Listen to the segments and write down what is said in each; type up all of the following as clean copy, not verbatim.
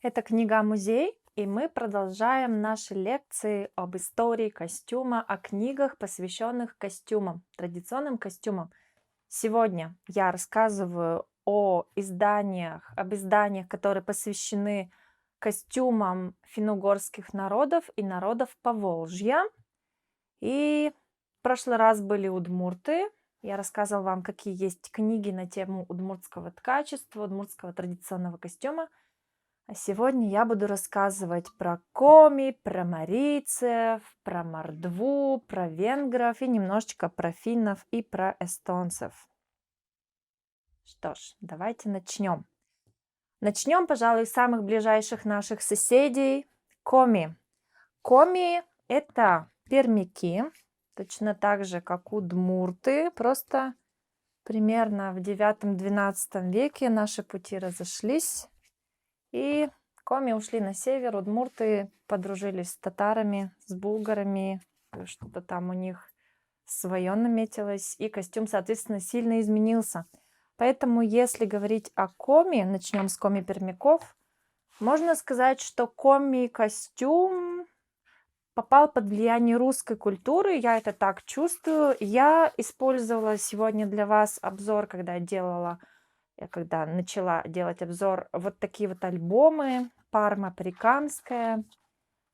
Это книга-музей, и мы продолжаем наши лекции об истории костюма, о книгах, посвященных костюмам, традиционным костюмам. Сегодня я рассказываю об изданиях, которые посвящены костюмам финно-угорских народов и народов Поволжья. И в прошлый раз были удмурты. Я рассказывала вам, какие есть книги на тему удмуртского ткачества, удмуртского традиционного костюма. А сегодня я буду рассказывать про коми, про марийцев, про мордву, про венгров и немножечко про финнов и про эстонцев. Что ж, давайте начнем. Начнем, пожалуй, с самых ближайших наших соседей. Коми. Коми– это пермяки, точно так же, как удмурты, просто примерно в 9-12 веке наши пути разошлись. И коми ушли на север, удмурты подружились с татарами, с булгарами, что-то там у них свое наметилось, и костюм, соответственно, сильно изменился. Поэтому, если говорить о коми, начнем с коми-пермяков, можно сказать, что коми-костюм попал под влияние русской культуры, я это так чувствую. Я использовала сегодня для вас обзор, когда начала делать обзор, вот такие вот альбомы «Парма Прикамская».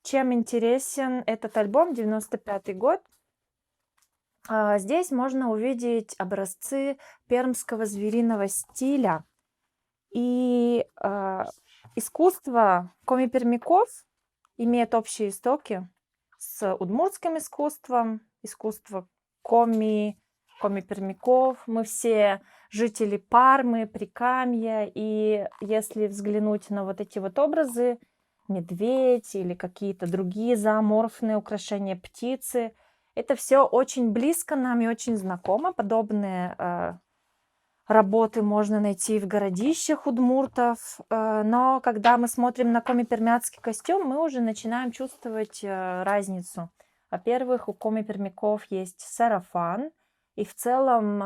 Чем интересен этот альбом, 95-й год? Здесь можно увидеть образцы пермского звериного стиля. И искусство коми-пермяков имеет общие истоки с удмуртским искусством, искусство коми-пермяков. Мы все жители Пармы, Прикамья, и если взглянуть на вот эти вот образы, медведь или какие-то другие зооморфные украшения, птицы, это все очень близко нам и очень знакомо. Подобные работы можно найти в городищах удмуртов, но когда мы смотрим на коми-пермяцкий костюм, мы уже начинаем чувствовать разницу. Во-первых, у коми-пермяков есть сарафан, и в целом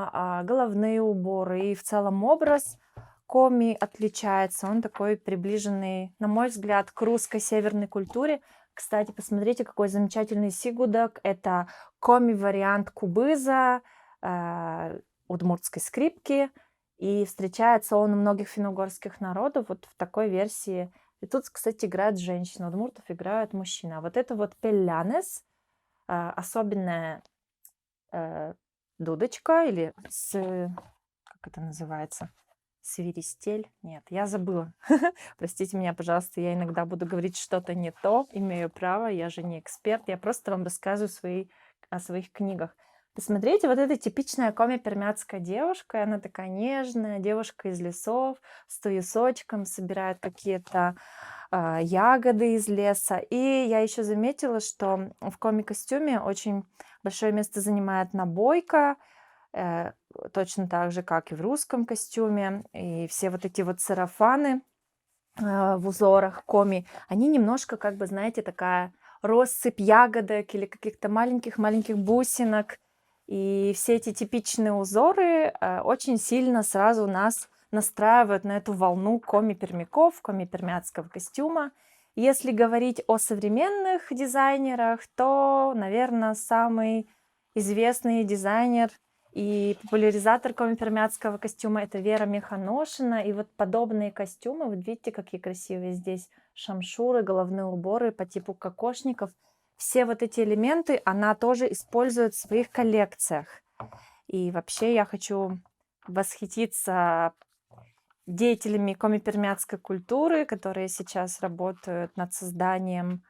головные уборы, и в целом образ коми отличается. Он такой приближенный, на мой взгляд, к русской северной культуре. Кстати, посмотрите, какой замечательный сигудок. Это коми-вариант кубыза, удмуртской скрипки, и встречается он у многих финно-угорских народов вот в такой версии. И тут, кстати, играет женщина, у удмуртов играют мужчина. А вот это вот пеллянес, особенная дудочка, или как это называется? Свиристель? Нет, я забыла. Простите меня, пожалуйста, я иногда буду говорить что-то не то, имею право, я же не эксперт, я просто вам рассказываю о своих книгах. Посмотрите, вот эта типичная коми-пермяцкая девушка, она такая нежная, девушка из лесов, с туесочком, собирает какие-то ягоды из леса. И я еще заметила, что в коми-костюме очень большое место занимает набойка, точно так же, как и в русском костюме. И все вот эти вот сарафаны в узорах коми, они немножко, как бы, знаете, такая россыпь ягодок или каких-то маленьких-маленьких бусинок. И все эти типичные узоры очень сильно сразу нас настраивают на эту волну коми-пермяков, коми-пермяцкого костюма. Если говорить о современных дизайнерах, то, наверное, самый известный дизайнер и популяризатор коми-пермяцкого костюма – это Вера Механошина. И вот подобные костюмы, вот видите, какие красивые здесь шамшуры, головные уборы по типу кокошников. Все вот эти элементы она тоже использует в своих коллекциях. И вообще я хочу восхититься деятелями коми-пермяцкой культуры, которые сейчас работают над созданием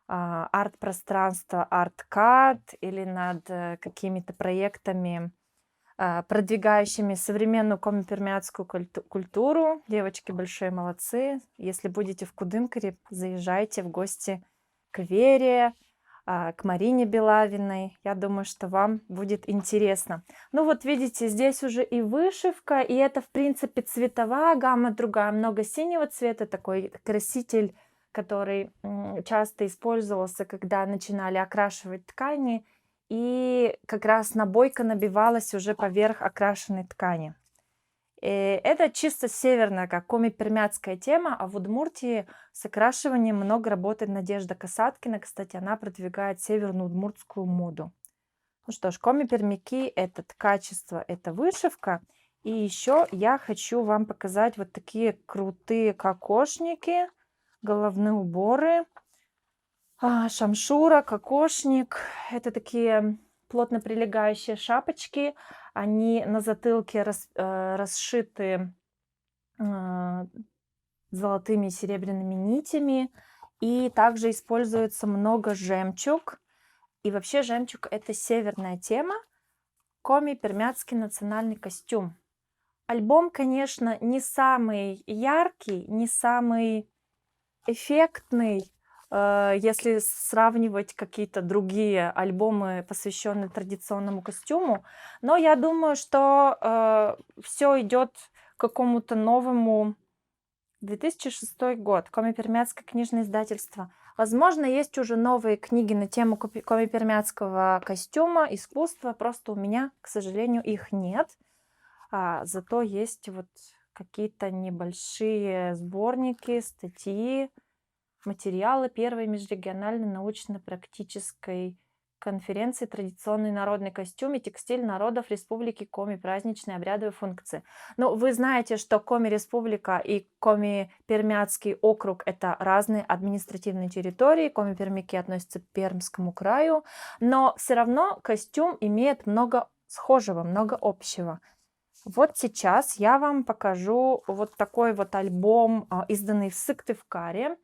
арт-пространства ArtCAD или над какими-то проектами, продвигающими современную коми-пермяцкую культуру. Девочки большие молодцы. Если будете в Кудымкаре, заезжайте в гости к Вере, к Марине Белавиной. Я думаю, что вам будет интересно. Ну вот видите, здесь уже и вышивка, и это, в принципе, цветовая гамма другая. Много синего цвета, такой краситель, который часто использовался, когда начинали окрашивать ткани. И как раз набойка набивалась уже поверх окрашенной ткани. Это чисто северная, как коми-пермяцкая тема, а в Удмуртии с окрашиванием много работает Надежда Касаткина. Кстати, она продвигает северную удмуртскую моду. Ну что ж, коми-пермяки — это качество, это вышивка. И еще я хочу вам показать вот такие крутые кокошники, головные уборы. Шамшура, кокошник. Это такие плотно прилегающие шапочки. Они на затылке расшиты золотыми и серебряными нитями. И также используется много жемчуг. И вообще жемчуг — это северная тема. Коми-пермяцкий национальный костюм. Альбом, конечно, не самый яркий, не самый эффектный, если сравнивать какие-то другие альбомы, посвященные традиционному костюму. Но я думаю, что все идет к какому-то новому. 2006 год. Коми-пермяцкое книжное издательство. Возможно, есть уже новые книги на тему коми-пермяцкого костюма, искусства. Просто у меня, к сожалению, их нет. Зато есть вот какие-то небольшие сборники, статьи, материалы первой межрегиональной научно-практической конференции «Традиционный народный костюм и текстиль народов Республики Коми. Праздничные обрядовые функции». Ну, вы знаете, что Коми-республика и Коми-пермяцкий округ — это разные административные территории. Коми-пермяки относятся к Пермскому краю, но все равно костюм имеет много схожего, много общего. Вот сейчас я вам покажу вот такой вот альбом, изданный в Сыктывкаре.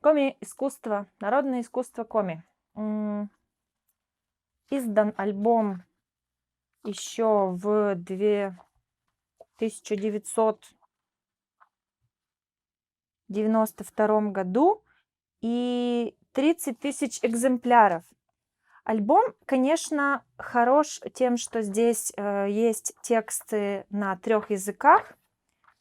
Коми-искусство, народное искусство Коми. Издан альбом еще в 1992 году и 30 тысяч экземпляров. Альбом, конечно, хорош тем, что здесь есть тексты на 3 языках,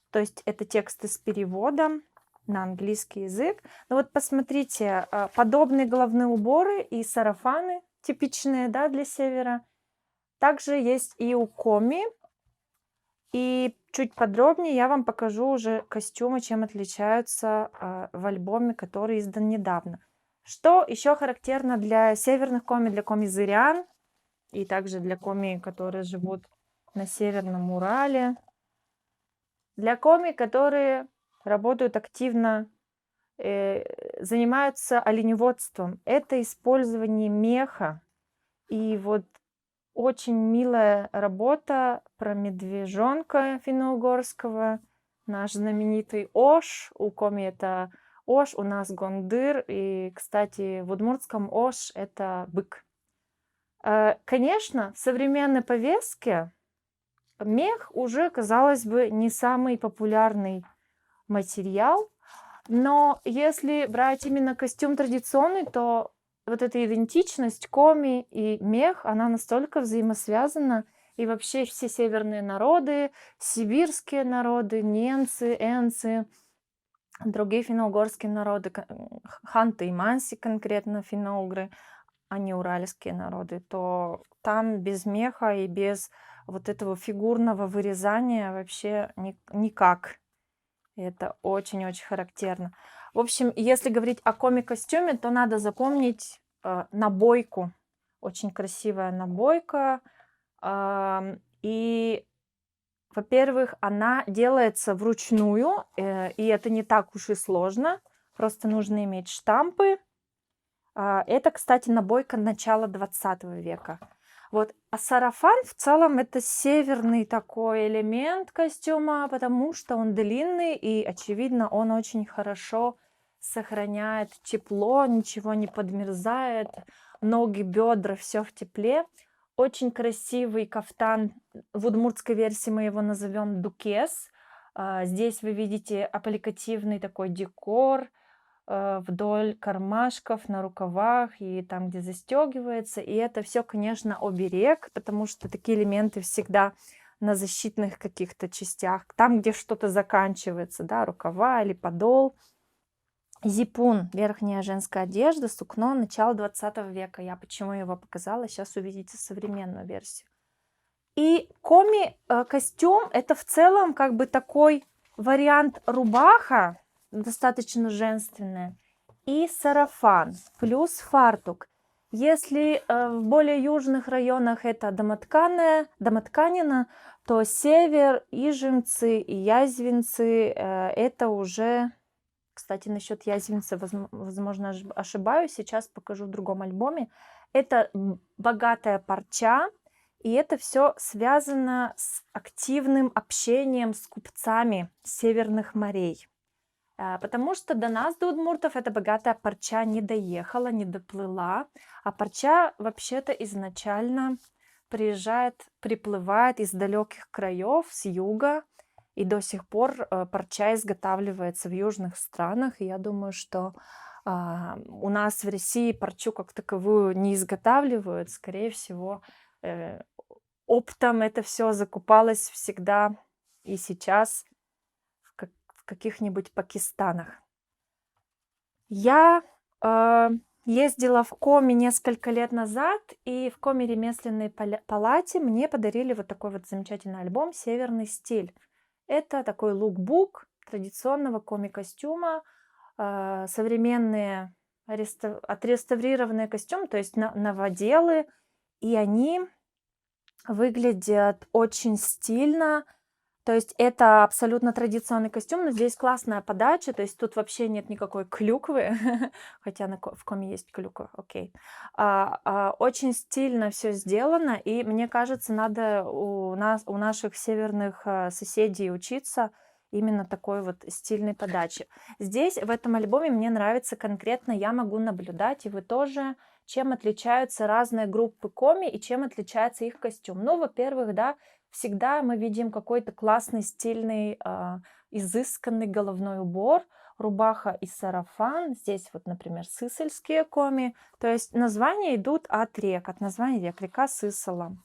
то есть это тексты с переводом на английский язык. Но вот посмотрите, подобные головные уборы и сарафаны, типичные, да, для севера, также есть и у Коми. И чуть подробнее я вам покажу уже костюмы, чем отличаются в альбоме, который издан недавно. Что еще характерно для северных коми, для коми-зырян и также для коми, которые живут на Северном Урале. Для коми, которые работают активно, занимаются оленеводством. Это использование меха. И вот очень милая работа про медвежонка финно-угорского. Наш знаменитый Ош. У коми это Ош, у нас Гондыр. И, кстати, в удмуртском Ош — это бык. Конечно, в современной повестке мех уже, казалось бы, не самый популярный материал. Но если брать именно костюм традиционный, то вот эта идентичность коми и мех, она настолько взаимосвязана. И вообще все северные народы, сибирские народы, ненцы, энцы, другие финно-угорские народы, ханты и манси конкретно, финно-угры, а не уральские народы, то там без меха и без вот этого фигурного вырезания вообще никак. И это очень-очень характерно. В общем, если говорить о коми-костюме, то надо запомнить набойку. Очень красивая набойка. И, во-первых, она делается вручную, и это не так уж и сложно. Просто нужно иметь штампы. Это, кстати, набойка начала 20 века. Вот. А сарафан в целом это северный такой элемент костюма, потому что он длинный и, очевидно, он очень хорошо сохраняет тепло, ничего не подмерзает, ноги, бедра, все в тепле. Очень красивый кафтан, в удмуртской версии мы его назовем дукес. Здесь вы видите аппликативный такой декор, вдоль кармашков, на рукавах и там, где застегивается. И это все, конечно, оберег, потому что такие элементы всегда на защитных каких-то частях. Там, где что-то заканчивается, да, рукава или подол. Зипун, верхняя женская одежда, сукно, начало 20 века. Я почему его показала, сейчас увидите современную версию. И коми-костюм это в целом как бы такой вариант рубаха, достаточно женственная, и сарафан, плюс фартук. Если в более южных районах это домотканина, то север, Ижемцы и Язвинцы это уже, кстати, насчет Язвинца, возможно, ошибаюсь, сейчас покажу в другом альбоме. Это богатая парча, и это все связано с активным общением с купцами северных морей. Потому что до нас, до удмуртов, эта богатая парча не доехала, не доплыла. А парча вообще-то изначально приплывает из далеких краев, с юга. И до сих пор парча изготавливается в южных странах. И я думаю, что у нас в России парчу как таковую не изготавливают. Скорее всего, оптом это все закупалось всегда и сейчас в каких-нибудь Пакистанах. Я ездила в Коми несколько лет назад, и в Коми ремесленной палате мне подарили вот такой вот замечательный альбом «Северный стиль». Это такой лукбук традиционного коми-костюма, современные отреставрированные костюмы, то есть новоделы, и они выглядят очень стильно. То есть это абсолютно традиционный костюм, но здесь классная подача, то есть тут вообще нет никакой клюквы, хотя в Коми есть клюква, окей. Очень стильно все сделано, и мне кажется, надо у наших северных соседей учиться именно такой вот стильной подачи. Здесь, в этом альбоме, мне нравится конкретно, я могу наблюдать, и вы тоже, чем отличаются разные группы Коми и чем отличается их костюм. Ну, во-первых, да, всегда мы видим какой-то классный, стильный, изысканный головной убор, рубаха и сарафан. Здесь вот, например, сысольские коми. То есть названия идут от рек, от названия рек. Река Сысола.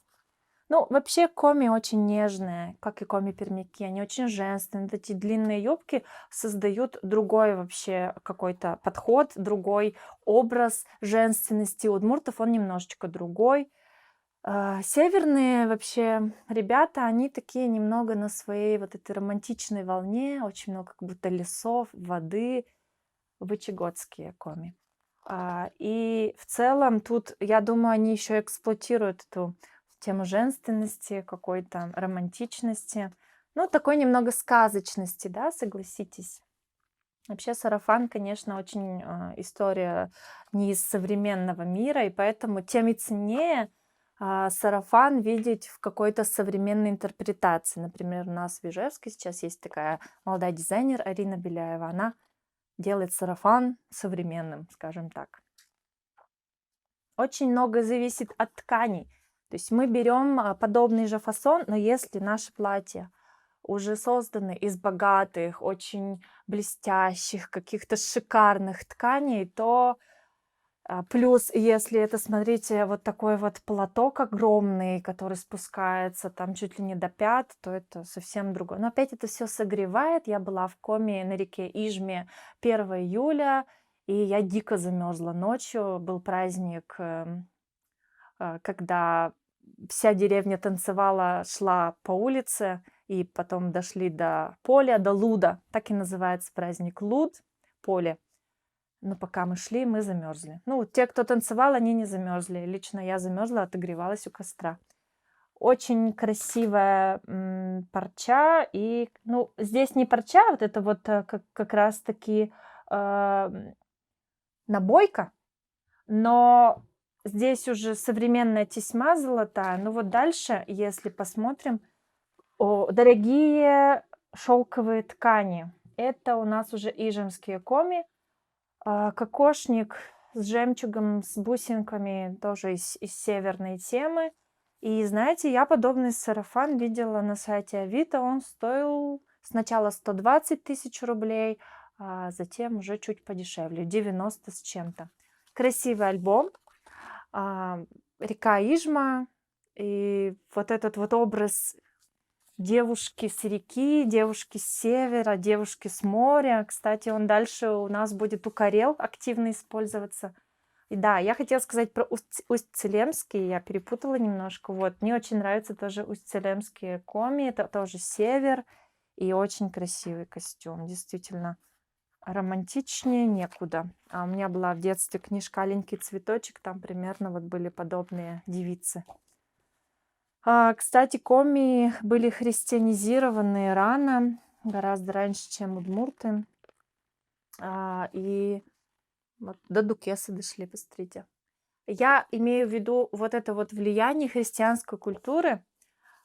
Ну, вообще коми очень нежные, как и коми-пермяки. Они очень женственные. Вот эти длинные юбки создают другой вообще какой-то подход, другой образ женственности. У удмуртов он немножечко другой. Северные вообще ребята, они такие немного на своей вот этой романтичной волне, очень много как будто лесов, воды, вычегодские коми. И в целом тут, я думаю, они еще эксплуатируют эту тему женственности, какой-то романтичности, ну, такой немного сказочности, да, согласитесь. Вообще сарафан, конечно, очень история не из современного мира, и поэтому тем и ценнее сарафан видеть в какой-то современной интерпретации. Например, у нас в Ижевске сейчас есть такая молодая дизайнер Арина Беляева. Она делает сарафан современным, скажем так. Очень много зависит от тканей. То есть мы берем подобный же фасон, но если наше платье уже созданы из богатых, очень блестящих, каких-то шикарных тканей, то плюс, если это, смотрите, вот такой вот платок огромный, который спускается там чуть ли не до пят, то это совсем другое. Но опять это все согревает. Я была в Коми на реке Ижме 1 июля, и я дико замерзла ночью. Был праздник, когда вся деревня танцевала, шла по улице, и потом дошли до поля, до луда. Так и называется праздник луд, поле. Но пока мы шли, мы замерзли. Ну, те, кто танцевал, они не замерзли. Лично я замерзла, отогревалась у костра. Очень красивая парча. И, ну, здесь не парча, вот это вот как раз-таки набойка. Но здесь уже современная тесьма золотая. Ну вот дальше, если посмотрим, дорогие шелковые ткани. Это у нас уже ижемские коми. Кокошник с жемчугом, с бусинками, тоже из северной темы. И знаете, я подобный сарафан видела на сайте Авито. Он стоил сначала 120 тысяч рублей, а затем уже чуть подешевле, 90 с чем-то. Красивый альбом. Река Ижма. И вот этот вот образ девушки с реки, девушки с севера, девушки с моря. Кстати, он дальше у нас будет у Карел активно использоваться. И да, я хотела сказать про Усть-Целемский, я перепутала немножко. Вот, мне очень нравятся тоже усть-целемские коми, это тоже север, и очень красивый костюм, действительно. Романтичнее некуда. А у меня была в детстве книжка «Аленький цветочек», там примерно вот были подобные девицы. Кстати, коми были христианизированы рано, гораздо раньше, чем удмурты. И вот до Дукесы дошли, посмотрите. Я имею в виду вот это вот влияние христианской культуры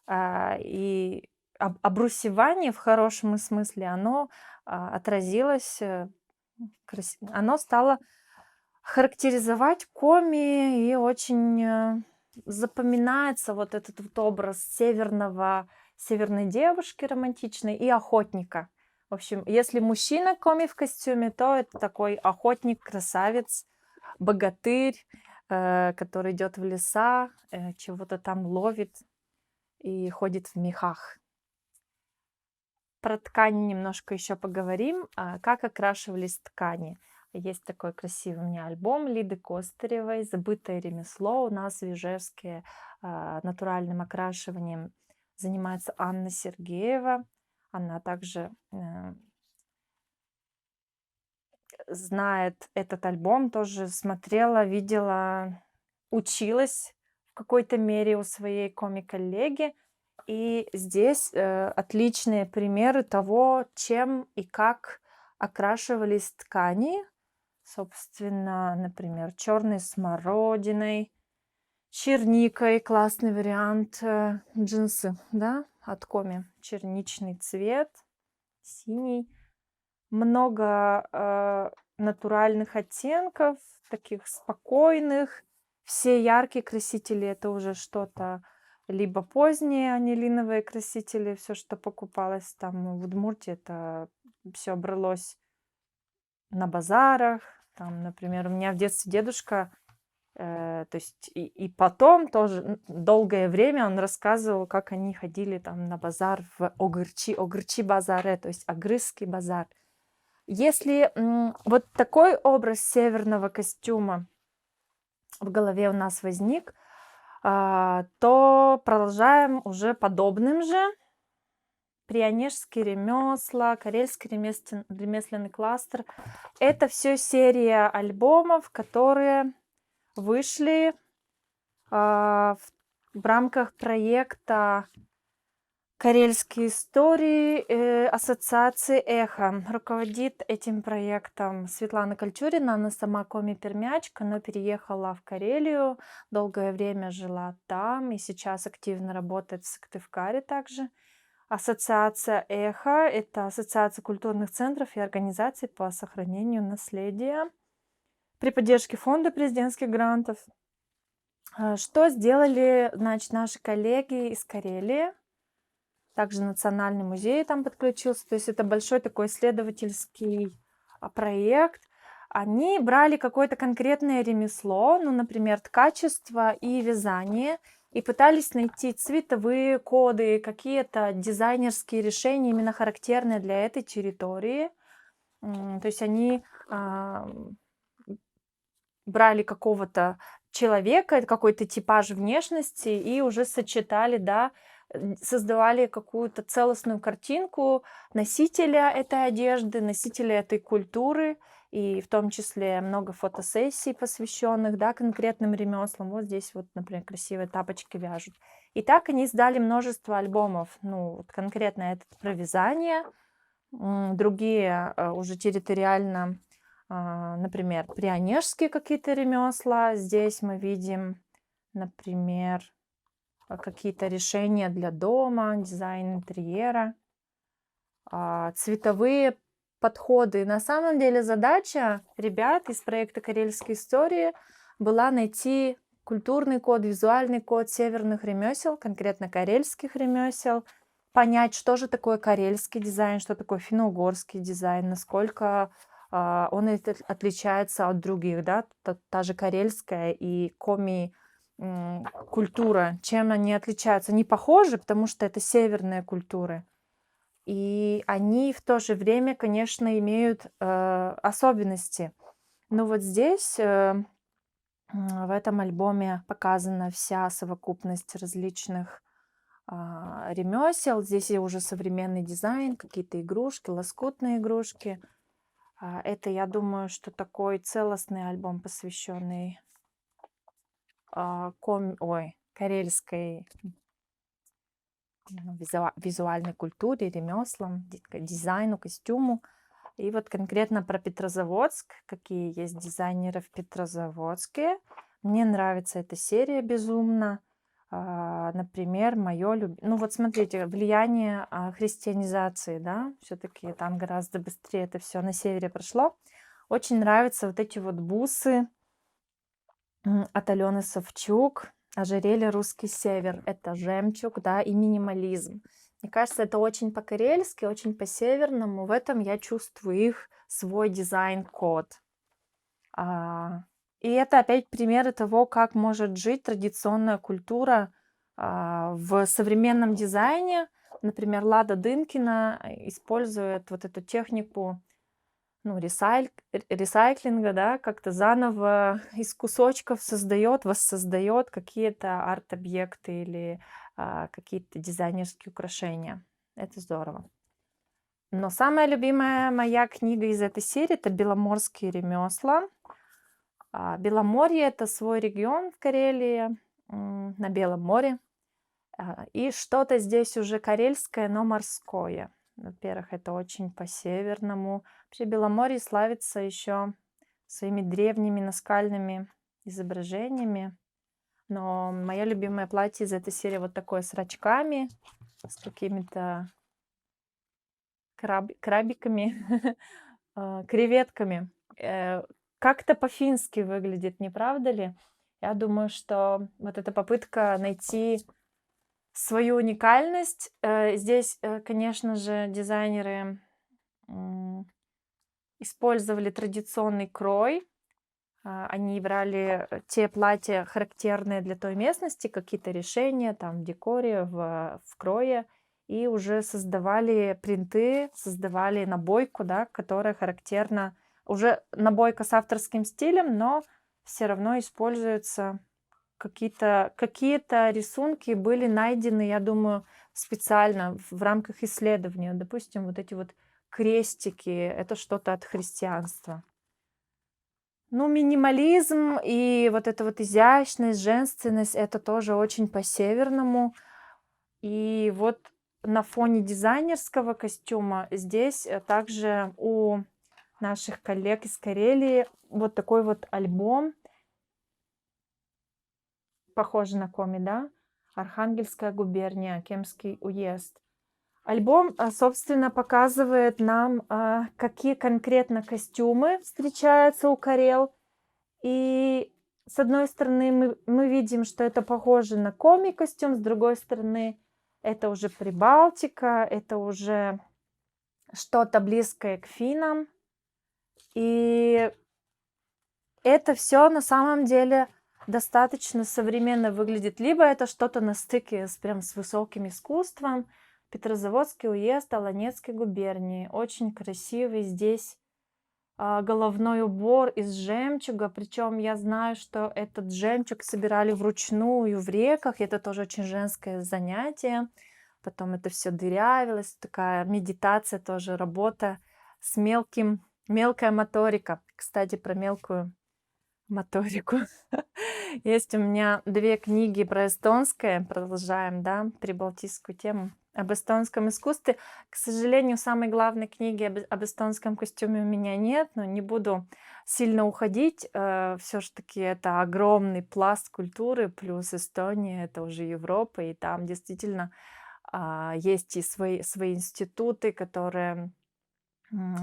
и обрусевание в хорошем смысле, оно отразилось, оно стало характеризовать коми, и очень запоминается вот этот вот образ северной девушки романтичной и охотника. В общем, если мужчина коми в костюме, то это такой охотник, красавец, богатырь, который идет в леса, чего-то там ловит и ходит в мехах. Про ткани немножко еще поговорим. Как окрашивались ткани? Есть такой красивый у меня альбом Лиды Костыревой «Забытое ремесло». У нас в Ижевске натуральным окрашиванием занимается Анна Сергеева. Она также знает этот альбом, тоже смотрела, видела, училась в какой-то мере у своей коми-коллеги. И здесь отличные примеры того, чем и как окрашивались ткани. Собственно, например, черной смородиной, черникой, классный вариант, джинсы, да, от коми, черничный цвет, синий. Много натуральных оттенков, таких спокойных. Все яркие красители это уже что-то либо поздние анилиновые красители, все, что покупалось там в Удмуртии, это все бралось на базарах. Там, например, у меня в детстве дедушка, то есть и потом тоже долгое время он рассказывал, как они ходили там на базар в Огырчи базаре, то есть Огрызский базар. Если вот такой образ северного костюма в голове у нас возник, то продолжаем уже подобным же. Прионежские ремесла, Карельский ремесленный кластер. Это все серия альбомов, которые вышли в рамках проекта «Карельские истории» ассоциации «Эхо». Руководит этим проектом Светлана Кольчурина. Она сама коми-пермячка, но переехала в Карелию, долгое время жила там и сейчас активно работает в Сыктывкаре также. Ассоциация «Эхо» — это ассоциация культурных центров и организаций по сохранению наследия при поддержке фонда президентских грантов. Что сделали, значит, наши коллеги из Карелии? Также Национальный музей там подключился. То есть это большой такой исследовательский проект. Они брали какое-то конкретное ремесло, ну, например, ткачество и вязание, и пытались найти цветовые коды, какие-то дизайнерские решения, именно характерные для этой территории. То есть они брали какого-то человека, какой-то типаж внешности и уже сочетали, да, создавали какую-то целостную картинку носителя этой одежды, носителя этой культуры, и в том числе много фотосессий, посвященных, да, конкретным ремеслам. Вот здесь вот, например, красивые тапочки вяжут. И так они издали множество альбомов. Ну, вот конкретно этот про вязание, другие уже территориально, например, прионежские какие-то ремесла. Здесь мы видим, например, какие-то решения для дома, дизайн интерьера, цветовые подходы. На самом деле задача ребят из проекта «Карельские истории» была найти культурный код, визуальный код северных ремесел, конкретно карельских ремесел, понять, что же такое карельский дизайн, что такое финно-угорский дизайн, насколько он отличается от других, да, та же карельская и коми культура, чем они отличаются. Они похожи, потому что это северные культуры. И они в то же время, конечно, имеют особенности. Но вот здесь В этом альбоме показана вся совокупность различных ремесел. Здесь и уже современный дизайн, какие-то игрушки, лоскутные игрушки. Это, я думаю, что такой целостный альбом, посвященный карельской визуальной культуре, ремеслам, дизайну, костюму. И вот конкретно про Петрозаводск, какие есть дизайнеры в Петрозаводске. Мне нравится эта серия безумно. Например, ну вот смотрите, влияние христианизации, да, все-таки там гораздо быстрее это все на севере прошло. Очень нравятся вот эти вот бусы от Алены Савчук. Ожерелье «Русский север». Это жемчуг, да, и минимализм. Мне кажется, это очень по-карельски, очень по-северному. В этом я чувствую их свой дизайн-код. И это опять примеры того, как может жить традиционная культура в современном дизайне. Например, Лада Дынкина использует вот эту технику ресайклинга, да, как-то заново из кусочков воссоздает какие-то арт-объекты или какие-то дизайнерские украшения. Это здорово. Но самая любимая моя книга из этой серии — это «Беломорские ремесла». Беломорье — это свой регион в Карелии, на Белом море. И что-то здесь уже карельское, но морское. Во-первых, это очень по-северному. Вообще Беломорье славится еще своими древними наскальными изображениями. Но мое любимое платье из этой серии вот такое с рачками, с какими-то крабиками, креветками. Как-то по-фински выглядит, не правда ли? Я думаю, что вот эта попытка найти свою уникальность. Здесь, конечно же, дизайнеры использовали традиционный крой. Они брали те платья, характерные для той местности, какие-то решения там в декоре, в крое, и уже создавали принты, создавали набойку, да, которая характерна. Уже набойка с авторским стилем, но все равно используются какие-то рисунки были найдены, я думаю, специально в рамках исследования. Допустим, вот эти вот крестики — это что-то от христианства. Ну, минимализм и вот эта вот изящность, женственность — это тоже очень по-северному. И вот на фоне дизайнерского костюма здесь также у наших коллег из Карелии вот такой вот альбом, похожий на коми, да? Архангельская губерния, Кемский уезд. Альбом, собственно, показывает нам, какие конкретно костюмы встречаются у карел. И с одной стороны, мы видим, что это похоже на коми-костюм, с другой стороны, это уже Прибалтика, это уже что-то близкое к финнам. И это все на самом деле достаточно современно выглядит. Либо это что-то на стыке с высоким искусством. Петрозаводский уезд Аланецкой губернии. Очень красивый здесь головной убор из жемчуга. Причем я знаю, что этот жемчуг собирали вручную в реках. Это тоже очень женское занятие. Потом это все дырявилось. Такая медитация тоже, работа с мелкая моторика. Кстати, про мелкую моторику. Есть у меня 2 книги про эстонское. Продолжаем, да, прибалтийскую тему. Об эстонском искусстве. К сожалению, самой главной книги об эстонском костюме у меня нет, но не буду сильно уходить. Все же таки это огромный пласт культуры, плюс Эстония — это уже Европа, и там действительно есть и свои институты, которые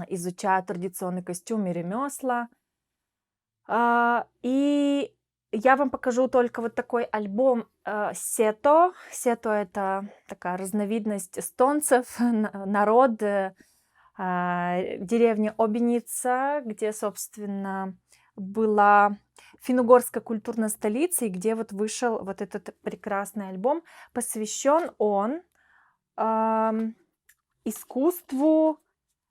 изучают традиционный костюм и ремесла. И я вам покажу только вот такой альбом Сето. Сето — это такая разновидность эстонцев, народ, деревня Обиница, где, собственно, была финно-угорская культурная столица, и где вот вышел вот этот прекрасный альбом. Посвящен он искусству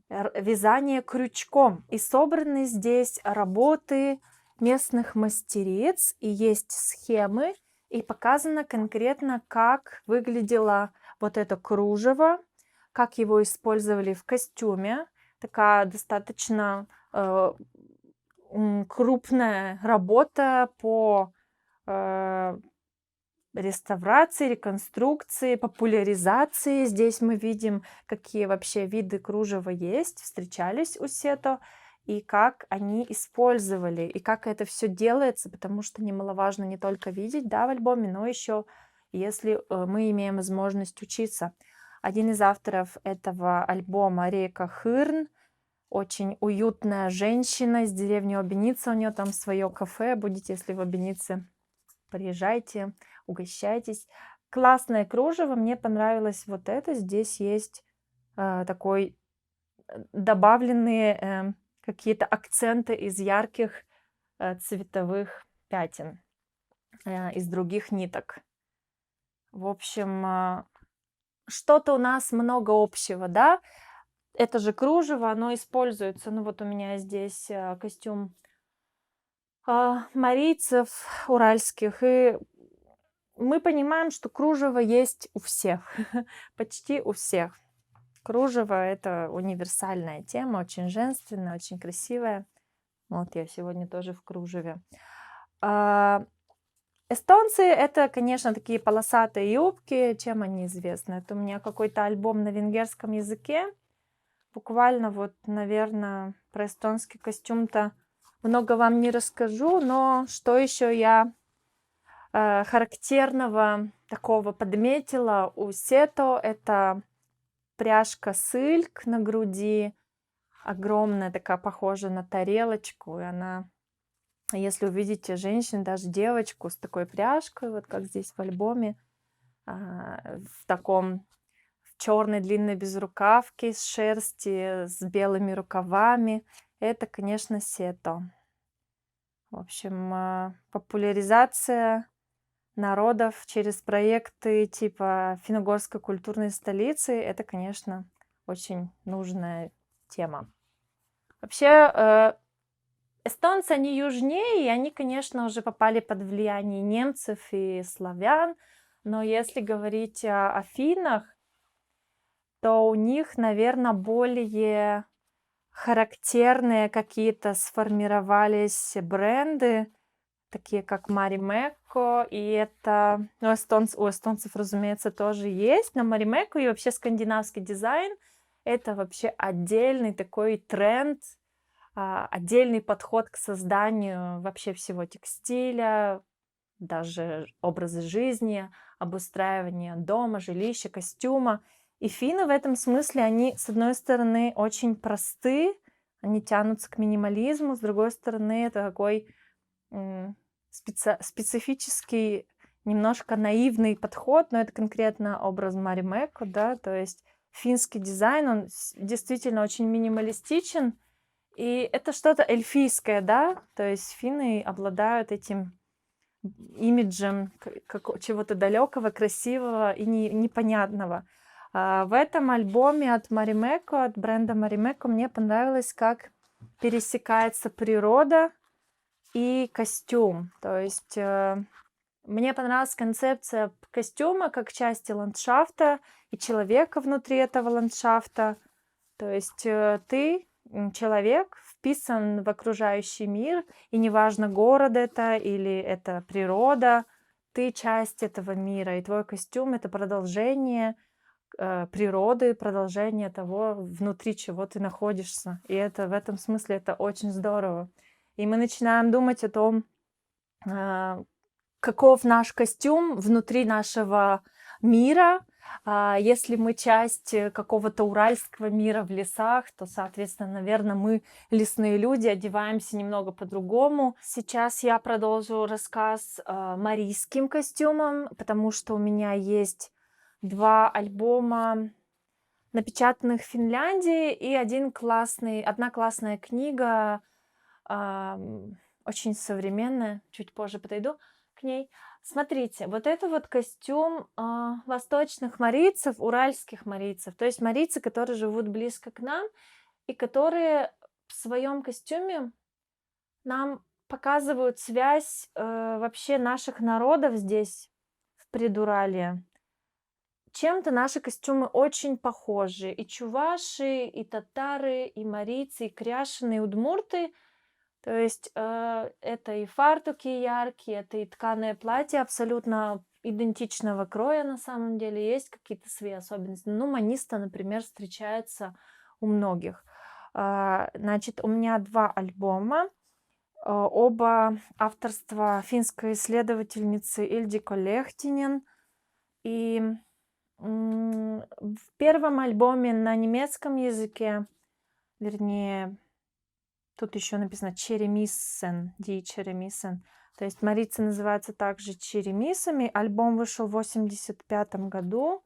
вязания крючком. И собраны здесь работы местных мастериц, и есть схемы, и показано конкретно, как выглядело вот это кружево, как его использовали в костюме. Такая достаточно крупная работа по э, реставрации, реконструкции, популяризации. Здесь мы видим, какие вообще виды кружева есть, встречались у Сето, и как они использовали, и как это все делается, потому что немаловажно не только видеть, да, в альбоме, но еще если мы имеем возможность учиться. Один из авторов этого альбома Река Хырн, очень уютная женщина из деревни Обеница, у нее там свое кафе, будете, если в Обенице, приезжайте, угощайтесь. Классное кружево, мне понравилось вот это. Здесь есть такой добавленные какие-то акценты из ярких цветовых пятен, из других ниток. В общем, что-то у нас много общего, да? Это же кружево, оно используется. Ну вот у меня здесь костюм марийцев уральских, и мы понимаем, что кружево есть у всех, почти у всех. Кружево — это универсальная тема, очень женственная, очень красивая. Вот я сегодня тоже в кружеве. Эстонцы — это, конечно, такие полосатые юбки. Чем они известны? Это у меня какой-то альбом на венгерском языке. Буквально вот, наверное, про эстонский костюм-то много вам не расскажу, но что еще я характерного такого подметила у Сето — это пряжка сыльк на груди, огромная, такая, похожа на тарелочку, и она, если увидите женщин, даже девочку с такой пряжкой, вот как здесь в альбоме, в таком в черной длинной безрукавке из шерсти с белыми рукавами, это, конечно, Сето. В общем, популяризация народов через проекты типа Финно-Угорской культурной столицы — это, конечно, очень нужная тема. Вообще, эстонцы, они южнее, и они, конечно, уже попали под влияние немцев и славян, но если говорить о финнах, то у них, наверное, более характерные какие-то сформировались бренды, такие как Marimekko, и это, ну, у эстонцев, разумеется, тоже есть, но Marimekko и вообще скандинавский дизайн — это вообще отдельный такой тренд, отдельный подход к созданию вообще всего текстиля, даже образа жизни, обустраивания дома, жилища, костюма. И финны в этом смысле, они, с одной стороны, очень просты, они тянутся к минимализму, с другой стороны, это такой специфический, немножко наивный подход, но это конкретно образ Marimekko, да, то есть финский дизайн, он действительно очень минималистичен, и это что-то эльфийское, да, то есть финны обладают этим имиджем чего-то далекого, красивого и непонятного. В этом альбоме от Marimekko, от бренда Marimekko, мне понравилось, как пересекается природа и костюм. То есть мне понравилась концепция костюма как части ландшафта и человека внутри этого ландшафта. То есть ты, человек, вписан в окружающий мир, и неважно, город это или это природа, ты часть этого мира, и твой костюм — это продолжение природы, продолжение того, внутри чего ты находишься. И это в этом смысле это очень здорово. И мы начинаем думать о том, каков наш костюм внутри нашего мира. Если мы часть какого-то уральского мира в лесах, то, соответственно, наверное, мы, лесные люди, одеваемся немного по-другому. Сейчас я продолжу рассказ марийским костюмом, потому что у меня есть 2 альбома, напечатанных в Финляндии, и одна классная книга, очень современная, чуть позже подойду к ней. Смотрите, вот это вот костюм восточных марийцев, уральских марийцев, то есть марийцы, которые живут близко к нам и которые в своем костюме нам показывают связь вообще наших народов здесь, в Придурале. Чем-то наши костюмы очень похожи. И чуваши, и татары, и марийцы, и кряшины, и удмурты. То есть это и фартуки яркие, это и тканое платье абсолютно идентичного кроя на самом деле. Есть какие-то свои особенности. Ну, маниста, например, встречается у многих. Значит, у меня 2 альбома. Оба авторства финской исследовательницы Ильдико Лехтинен. И в первом альбоме на немецком языке, вернее, тут еще написано Черемиссен, Ди Черемиссен. То есть марийцы называются также черемисами. Альбом вышел в 85 году.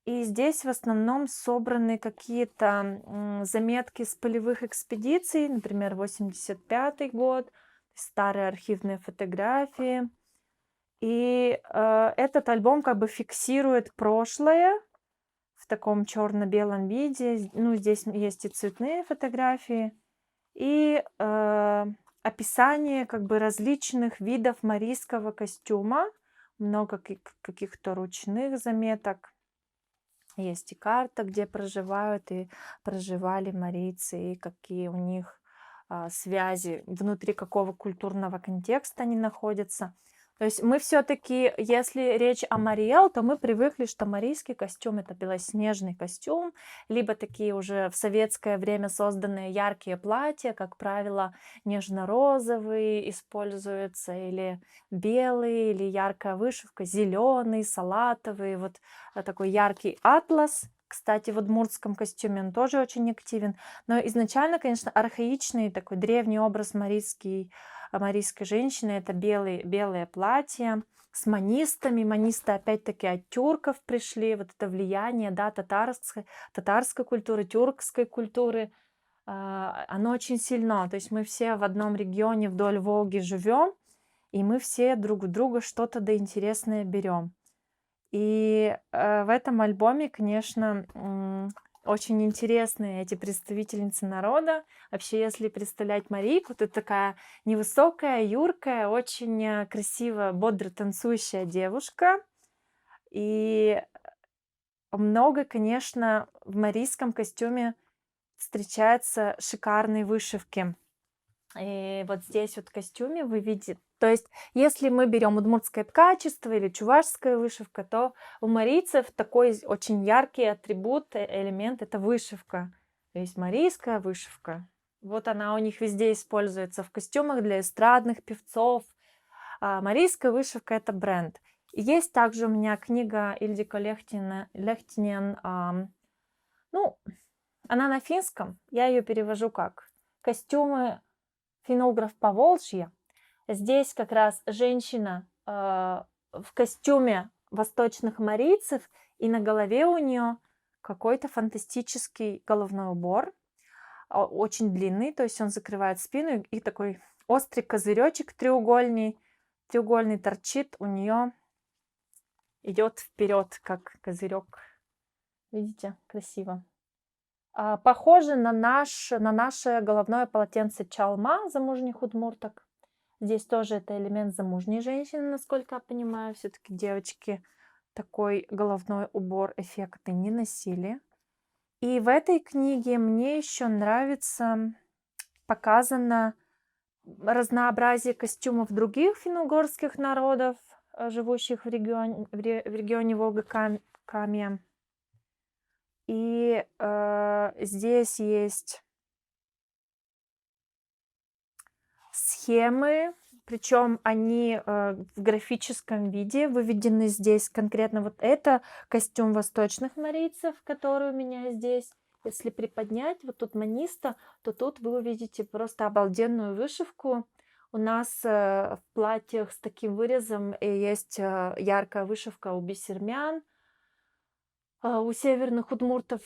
И здесь в основном собраны какие-то заметки с полевых экспедиций, например, 85 год, старые архивные фотографии. И этот альбом как бы фиксирует прошлое в таком черно-белом виде. Ну, здесь есть и цветные фотографии, и описание как бы различных видов марийского костюма. Много каких-то ручных заметок. Есть и карта, где проживают и проживали марийцы, и какие у них связи, внутри какого культурного контекста они находятся. То есть мы все-таки, если речь о Мариэл, то мы привыкли, что марийский костюм — это белоснежный костюм, либо такие уже в советское время созданные яркие платья, как правило, нежно-розовые используются, или белые, или яркая вышивка, зеленый, салатовый, вот такой яркий атлас. Кстати, в удмуртском костюме он тоже очень активен. Но изначально, конечно, архаичный такой древний образ марийской женщины — это белое платье с манистами. Манисты опять-таки от тюрков пришли. Вот это влияние, да, татарской культуры, тюркской культуры. Оно очень сильно. То есть мы все в одном регионе вдоль Волги живем, и мы все друг у друга что-то да интересное берем. И в этом альбоме, конечно, очень интересные эти представительницы народа. Вообще, если представлять Марийку, то такая невысокая, юркая, очень красивая, бодро танцующая девушка. И много, конечно, в марийском костюме встречается шикарной вышивки. И вот здесь вот в костюме вы видите, то есть если мы берем удмуртское ткачество или чувашская вышивка, то у марийцев такой очень яркий атрибут, элемент — это вышивка. То есть марийская вышивка. Вот она у них везде используется в костюмах для эстрадных певцов. Марийская вышивка — это бренд. И есть также у меня книга Ильдико Лехтинен, ну, она на финском, я ее перевожу как «Костюмы финограф Поволжья». Здесь как раз женщина в костюме восточных марийцев, и на голове у нее какой-то фантастический головной убор, очень длинный, то есть он закрывает спину, и такой острый козыречек треугольный торчит у нее, идет вперед, как козырек. Видите, красиво. Похоже на наше головное полотенце чалма замужних удмурток. Здесь тоже это элемент замужней женщины, насколько я понимаю. Все-таки девочки такой головной убор эффектный не носили. И в этой книге мне еще нравится показано разнообразие костюмов других финно-угорских народов, живущих в регионе Волга-Камья. И здесь есть схемы, причем они в графическом виде выведены здесь. Конкретно вот это костюм восточных марийцев, который у меня здесь. Если приподнять вот тут маниста, то тут вы увидите просто обалденную вышивку. У нас в платьях с таким вырезом есть яркая вышивка у бисермян. У северных удмуртов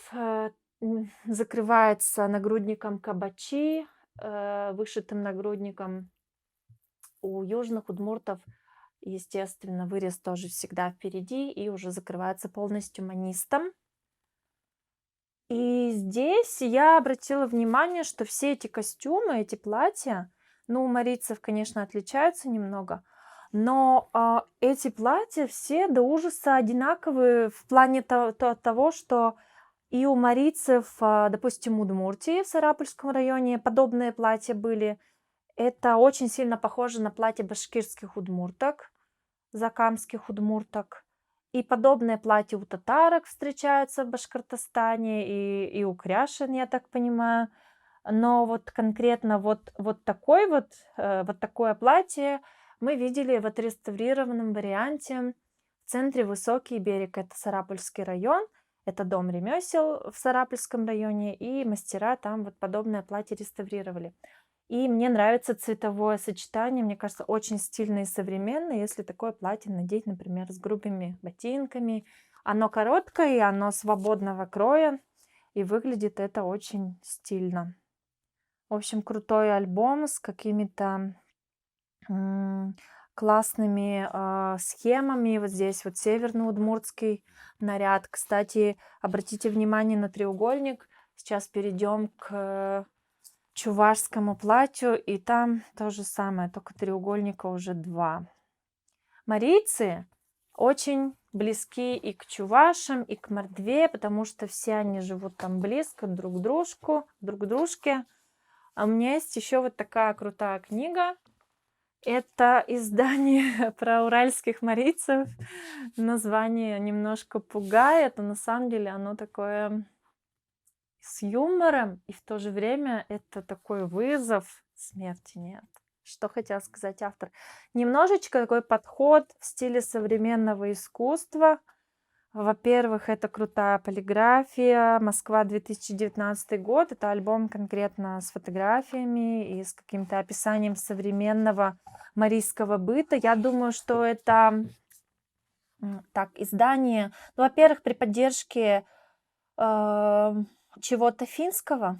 закрывается нагрудником кабачи, вышитым нагрудником. У южных удмуртов, естественно, вырез тоже всегда впереди и уже закрывается полностью манистом. И здесь я обратила внимание, что все эти костюмы, эти платья Ну, у марийцев, конечно, отличаются немного, но эти платья все до ужаса одинаковые в плане того, что и у марийцев, допустим, Удмуртии в Сарапульском районе подобные платья были. Это очень сильно похоже на платье башкирских удмурток, закамских удмурток. И подобное платье у татарок встречается в Башкортостане, и у кряшен, я так понимаю. Но вот конкретно вот такой вот такое платье мы видели в отреставрированном варианте в центре Высокий берег. Это Сарапульский район, это дом ремесел в Сарапульском районе, и мастера там вот подобное платье реставрировали. И мне нравится цветовое сочетание, мне кажется, очень стильно и современно, если такое платье надеть, например, с грубыми ботинками. Оно короткое, и оно свободного кроя, и выглядит это очень стильно. В общем, крутой альбом с какими-то классными схемами. Вот здесь вот северно-удмуртский наряд. Кстати, обратите внимание на треугольник. Сейчас перейдем к чувашскому платью, и там то же самое, только треугольника уже 2. Марийцы очень близки и к чувашам, и к мордве, потому что все они живут там близко друг к дружке. А у меня есть еще вот такая крутая книга. Это издание про уральских марийцев. Название немножко пугает, но на самом деле оно такое с юмором, и в то же время это такой вызов. Смерти нет. Что хотел сказать автор? Немножечко такой подход в стиле современного искусства. Во-первых, это крутая полиграфия. Москва, 2019 год. Это альбом конкретно с фотографиями и с каким-то описанием современного марийского быта. Я думаю, что это так, издание, ну, во-первых, при поддержке чего-то финского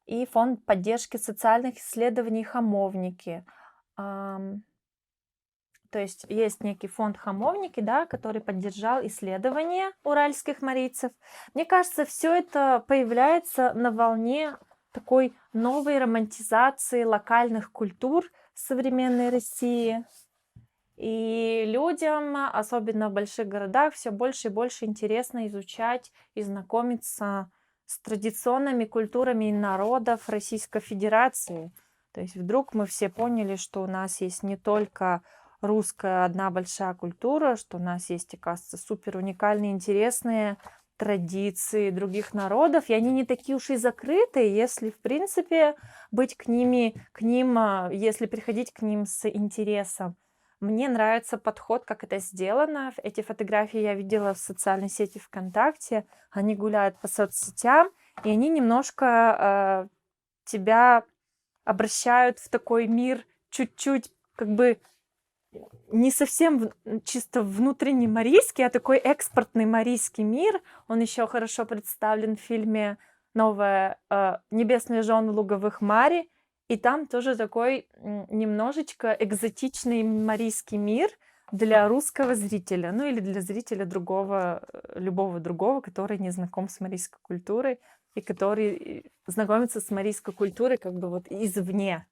и фонд поддержки социальных исследований «Хамовники». То есть есть некий фонд «Хамовники», да, который поддержал исследования уральских марийцев. Мне кажется, все это появляется на волне такой новой романтизации локальных культур в современной России. И людям, особенно в больших городах, все больше и больше интересно изучать и знакомиться с традиционными культурами народов Российской Федерации. То есть вдруг мы все поняли, что у нас есть не только русская одна большая культура, что у нас есть, оказывается, супер уникальные, интересные традиции других народов, и они не такие уж и закрытые, если, в принципе, быть к ним, если приходить к ним с интересом. Мне нравится подход, как это сделано. Эти фотографии я видела в социальной сети ВКонтакте. Они гуляют по соцсетям, и они немножко тебя обращают в такой мир чуть-чуть, как бы не совсем чисто внутренний марийский, а такой экспортный марийский мир. Он еще хорошо представлен в фильме «Новая небесные жены луговых мари». И там тоже такой немножечко экзотичный марийский мир для русского зрителя, ну или для зрителя любого другого, который не знаком с марийской культурой и который знакомится с марийской культурой как бы вот извне.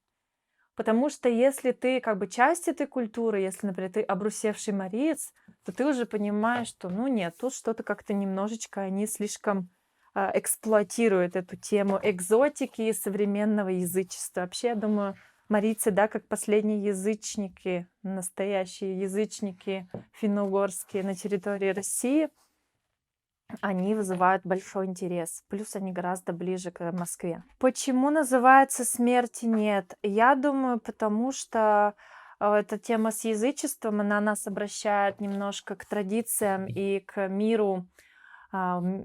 Потому что если ты как бы часть этой культуры, если, например, ты обрусевший мариец, то ты уже понимаешь, что, ну нет, тут что-то как-то немножечко они слишком эксплуатируют эту тему экзотики и современного язычества. Вообще, я думаю, марийцы, да, как последние язычники, настоящие язычники финно-угорские на территории России, они вызывают большой интерес. Плюс они гораздо ближе к Москве. Почему называется «Смерти нет»? Я думаю, потому что эта тема с язычеством, она нас обращает немножко к традициям и к миру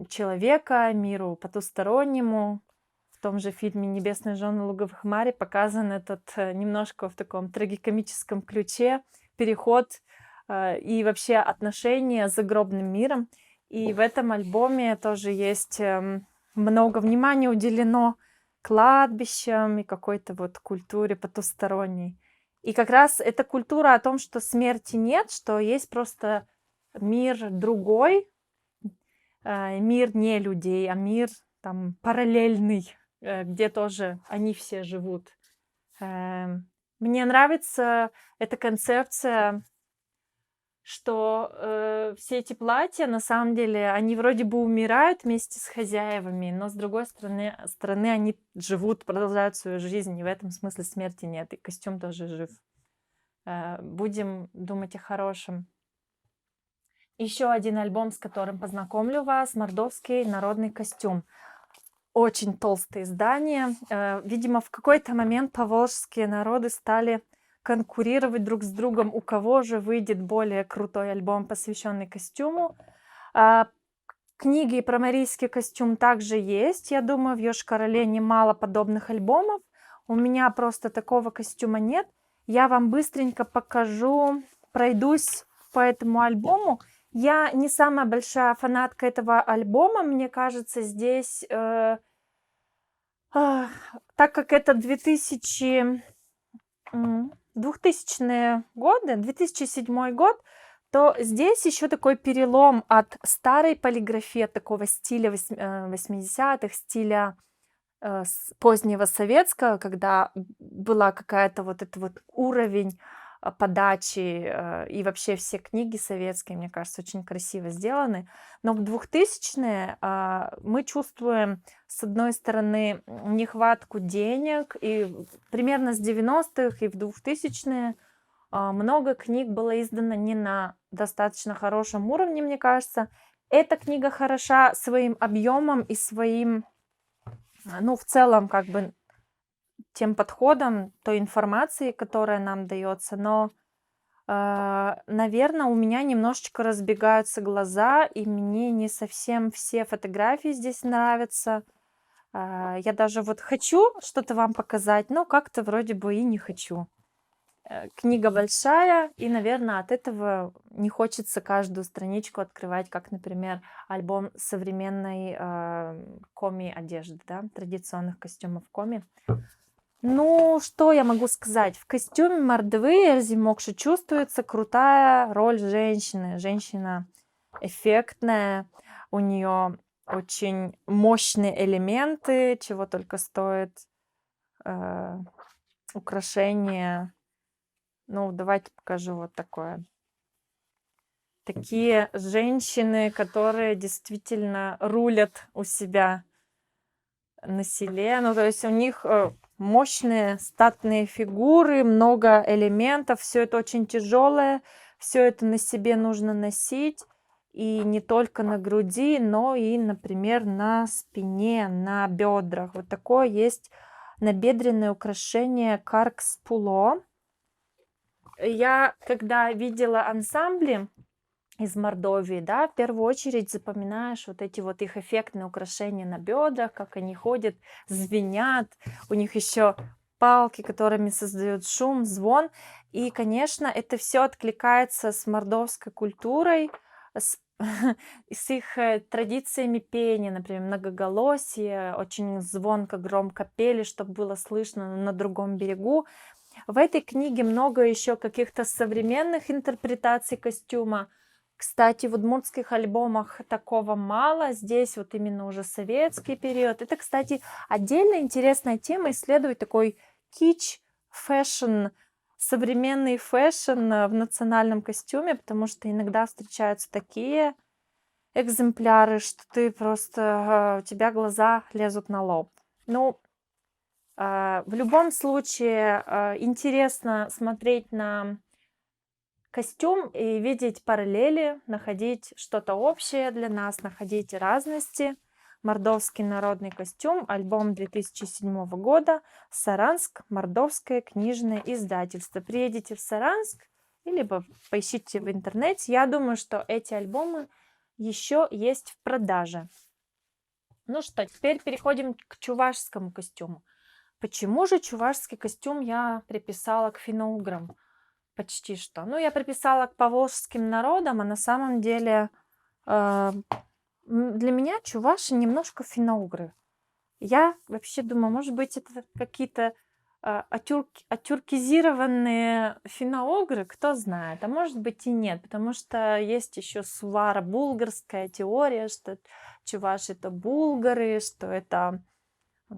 человека, миру потустороннему. В том же фильме «Небесные жены луговых мари» показан этот немножко в таком трагикомическом ключе переход и вообще отношения с загробным миром. И в этом альбоме тоже есть много внимания уделено кладбищам и какой-то вот культуре потусторонней. И как раз эта культура о том, что смерти нет, что есть просто мир другой, мир не людей, а мир там параллельный, где тоже они все живут Мне нравится эта концепция, что все эти платья, на самом деле, они вроде бы умирают вместе с хозяевами, но с другой стороны они живут, продолжают свою жизнь, и в этом смысле смерти нет, и костюм тоже жив. Будем думать о хорошем. Еще один альбом, с которым познакомлю вас, «Мордовский народный костюм». Очень толстое издание. Видимо, в какой-то момент поволжские народы стали конкурировать друг с другом, у кого же выйдет более крутой альбом, посвященный костюму. Книги про марийский костюм также есть. Я думаю, в Йошкар-Оле немало подобных альбомов. У меня просто такого костюма нет. Я вам быстренько покажу, пройдусь по этому альбому. Я не самая большая фанатка этого альбома. Мне кажется, здесь, так как это 2000-е годы, 2007 год, то здесь еще такой перелом от старой полиграфии, от такого стиля 80-х, стиля позднего советского, когда была какая-то вот этот вот уровень подачи, и вообще все книги советские, мне кажется, очень красиво сделаны. Но в 2000-е мы чувствуем, с одной стороны, нехватку денег, и примерно с 90-х и в 2000-е много книг было издано не на достаточно хорошем уровне, мне кажется. Эта книга хороша своим объемом и своим, ну, в целом, как бы тем подходом, той информации, которая нам дается, но, наверное, у меня немножечко разбегаются глаза, и мне не совсем все фотографии здесь нравятся. Я даже вот хочу что-то вам показать, но как-то вроде бы и не хочу. Книга большая, и, наверное, от этого не хочется каждую страничку открывать, как, например, альбом современной коми одежды, да, традиционных костюмов коми. Ну, что я могу сказать? В костюме мордвы Эльзи Мокши чувствуется крутая роль женщины. Женщина эффектная, у нее очень мощные элементы, чего только стоит украшение. Ну, давайте покажу вот такое. Такие женщины, которые действительно рулят у себя на селе. Ну, то есть у них мощные статные фигуры, много элементов. Все это очень тяжелое, все это на себе нужно носить. И не только на груди, но и, например, на спине, на бедрах. Вот такое есть набедренное украшение каркс-пуло. Я, когда видела ансамбли из Мордовии, да, в первую очередь запоминаешь вот эти вот их эффектные украшения на бедрах, как они ходят, звенят, у них еще палки, которыми создают шум, звон. И, конечно, это все откликается с мордовской культурой, с их традициями пения, например, многоголосие, очень звонко, громко пели, чтобы было слышно на другом берегу. В этой книге много еще каких-то современных интерпретаций костюма. Кстати, в удмуртских альбомах такого мало. Здесь вот именно уже советский период. Это, кстати, отдельно интересная тема исследовать такой кич, фэшн, современный фэшн в национальном костюме, потому что иногда встречаются такие экземпляры, что ты просто, у тебя глаза лезут на лоб. Ну, в любом случае, интересно смотреть на костюм и видеть параллели, находить что-то общее для нас, находить разности. Мордовский народный костюм, альбом 2007 года, Саранск, Мордовское книжное издательство. Приедете в Саранск, либо поищите в интернете. Я думаю, что эти альбомы еще есть в продаже. Ну что, теперь переходим к чувашскому костюму. Почему же чувашский костюм я приписала к финно-уграм? Почти что. Ну, я приписала к поволжским народам, а на самом деле для меня чуваши немножко финно-угры. Я вообще думаю, может быть, это какие-то отюркизированные финно-угры, кто знает. А может быть и нет, потому что есть еще сувара-булгарская теория, что чуваши это булгары, что это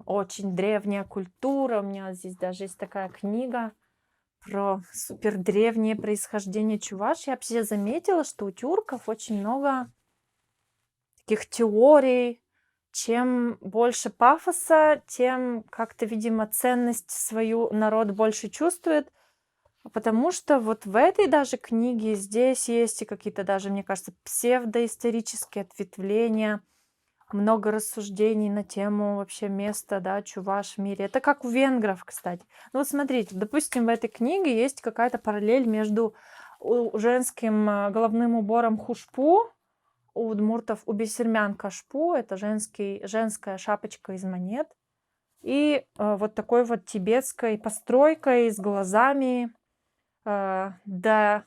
Очень древняя культура. У меня здесь даже есть такая книга про супер древнее происхождение Чувашии. Я вообще заметила, что у тюрков очень много таких теорий. Чем больше пафоса, тем как-то, видимо, ценность свою народ больше чувствует. Потому что вот в этой даже книге здесь есть и какие-то даже, мне кажется, псевдоисторические ответвления, много рассуждений на тему вообще места, да, Чуваш в мире. Это как у венгров, кстати. Ну вот смотрите, допустим, в этой книге есть какая-то параллель между женским головным убором хушпу, у удмуртов, у бесермян кашпу, это женская шапочка из монет, и вот такой вот тибетской постройкой с глазами, да,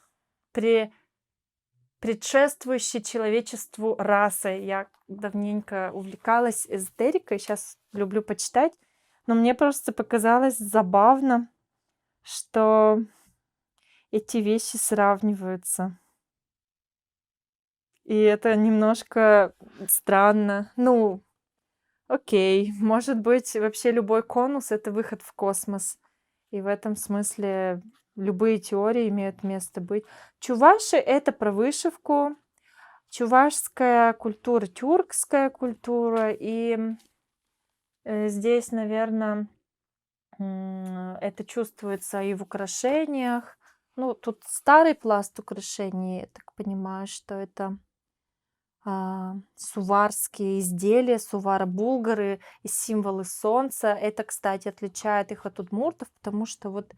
предшествующей человечеству расой. Я давненько увлекалась эзотерикой, сейчас люблю почитать, но мне просто показалось забавно, что эти вещи сравниваются. И это немножко странно. Ну, окей, может быть, вообще любой конус — это выход в космос. И в этом смысле любые теории имеют место быть. Чуваши — это про вышивку, чувашская культура, тюркская культура. И здесь, наверное, это чувствуется и в украшениях. Ну, тут старый пласт украшений, я так понимаю, что это суварские изделия, сувара-булгары и символы солнца. Это, кстати, отличает их от удмуртов, потому что вот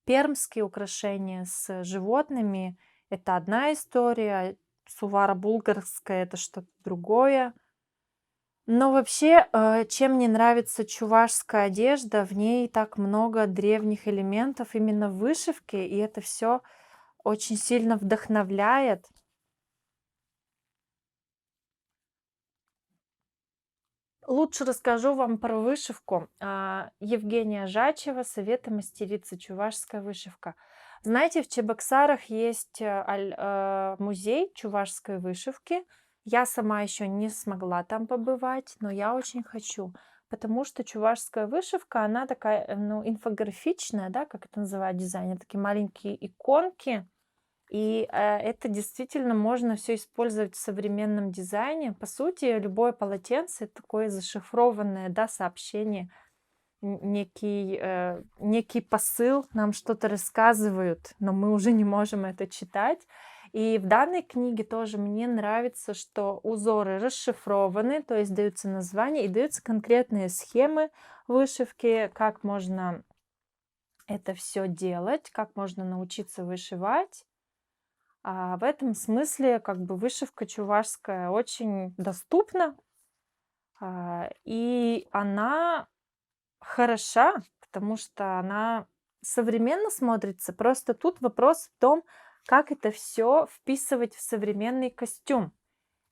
пермские украшения с животными — это одна история, сувара-булгарская — это что-то другое. Но вообще, чем мне нравится чувашская одежда, в ней так много древних элементов именно в вышивке, и это все очень сильно вдохновляет. Лучше расскажу вам про вышивку. Евгения Жачева «Советы мастерицы. Чувашская вышивка». Знаете, в Чебоксарах есть музей чувашской вышивки. Я сама еще не смогла там побывать, но я очень хочу, потому что чувашская вышивка, она такая, ну, инфографичная, да, как это называют дизайнер, такие маленькие иконки, и это действительно можно все использовать в современном дизайне. По сути, любое полотенце — это такое зашифрованное, да, сообщение, некий посыл, нам что-то рассказывают, но мы уже не можем это читать. И в данной книге тоже мне нравится, что узоры расшифрованы, то есть даются названия и даются конкретные схемы вышивки, как можно это все делать, как можно научиться вышивать. В этом смысле как бы вышивка чувашская очень доступна, и она хороша, потому что она современно смотрится. Просто тут вопрос в том, как это все вписывать в современный костюм.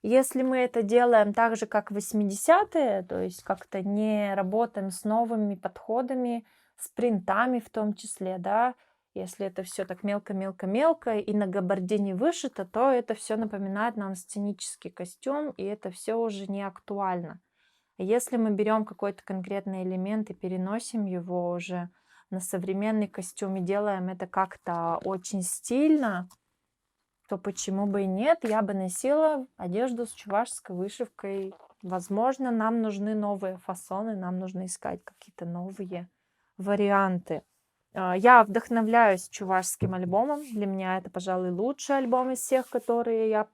Если мы это делаем так же, как в 80-е, то есть как-то не работаем с новыми подходами, с принтами в том числе, да, если это все так мелко-мелко-мелко и на габардине вышито, то это все напоминает нам сценический костюм, и это все уже не актуально. Если мы берем какой-то конкретный элемент и переносим его уже на современный костюм и делаем это как-то очень стильно, то почему бы и нет? Я бы носила одежду с чувашской вышивкой. Возможно, нам нужны новые фасоны, нам нужно искать какие-то новые варианты. Я вдохновляюсь чувашским альбомом. Для меня это, пожалуй, лучший альбом из всех, которые я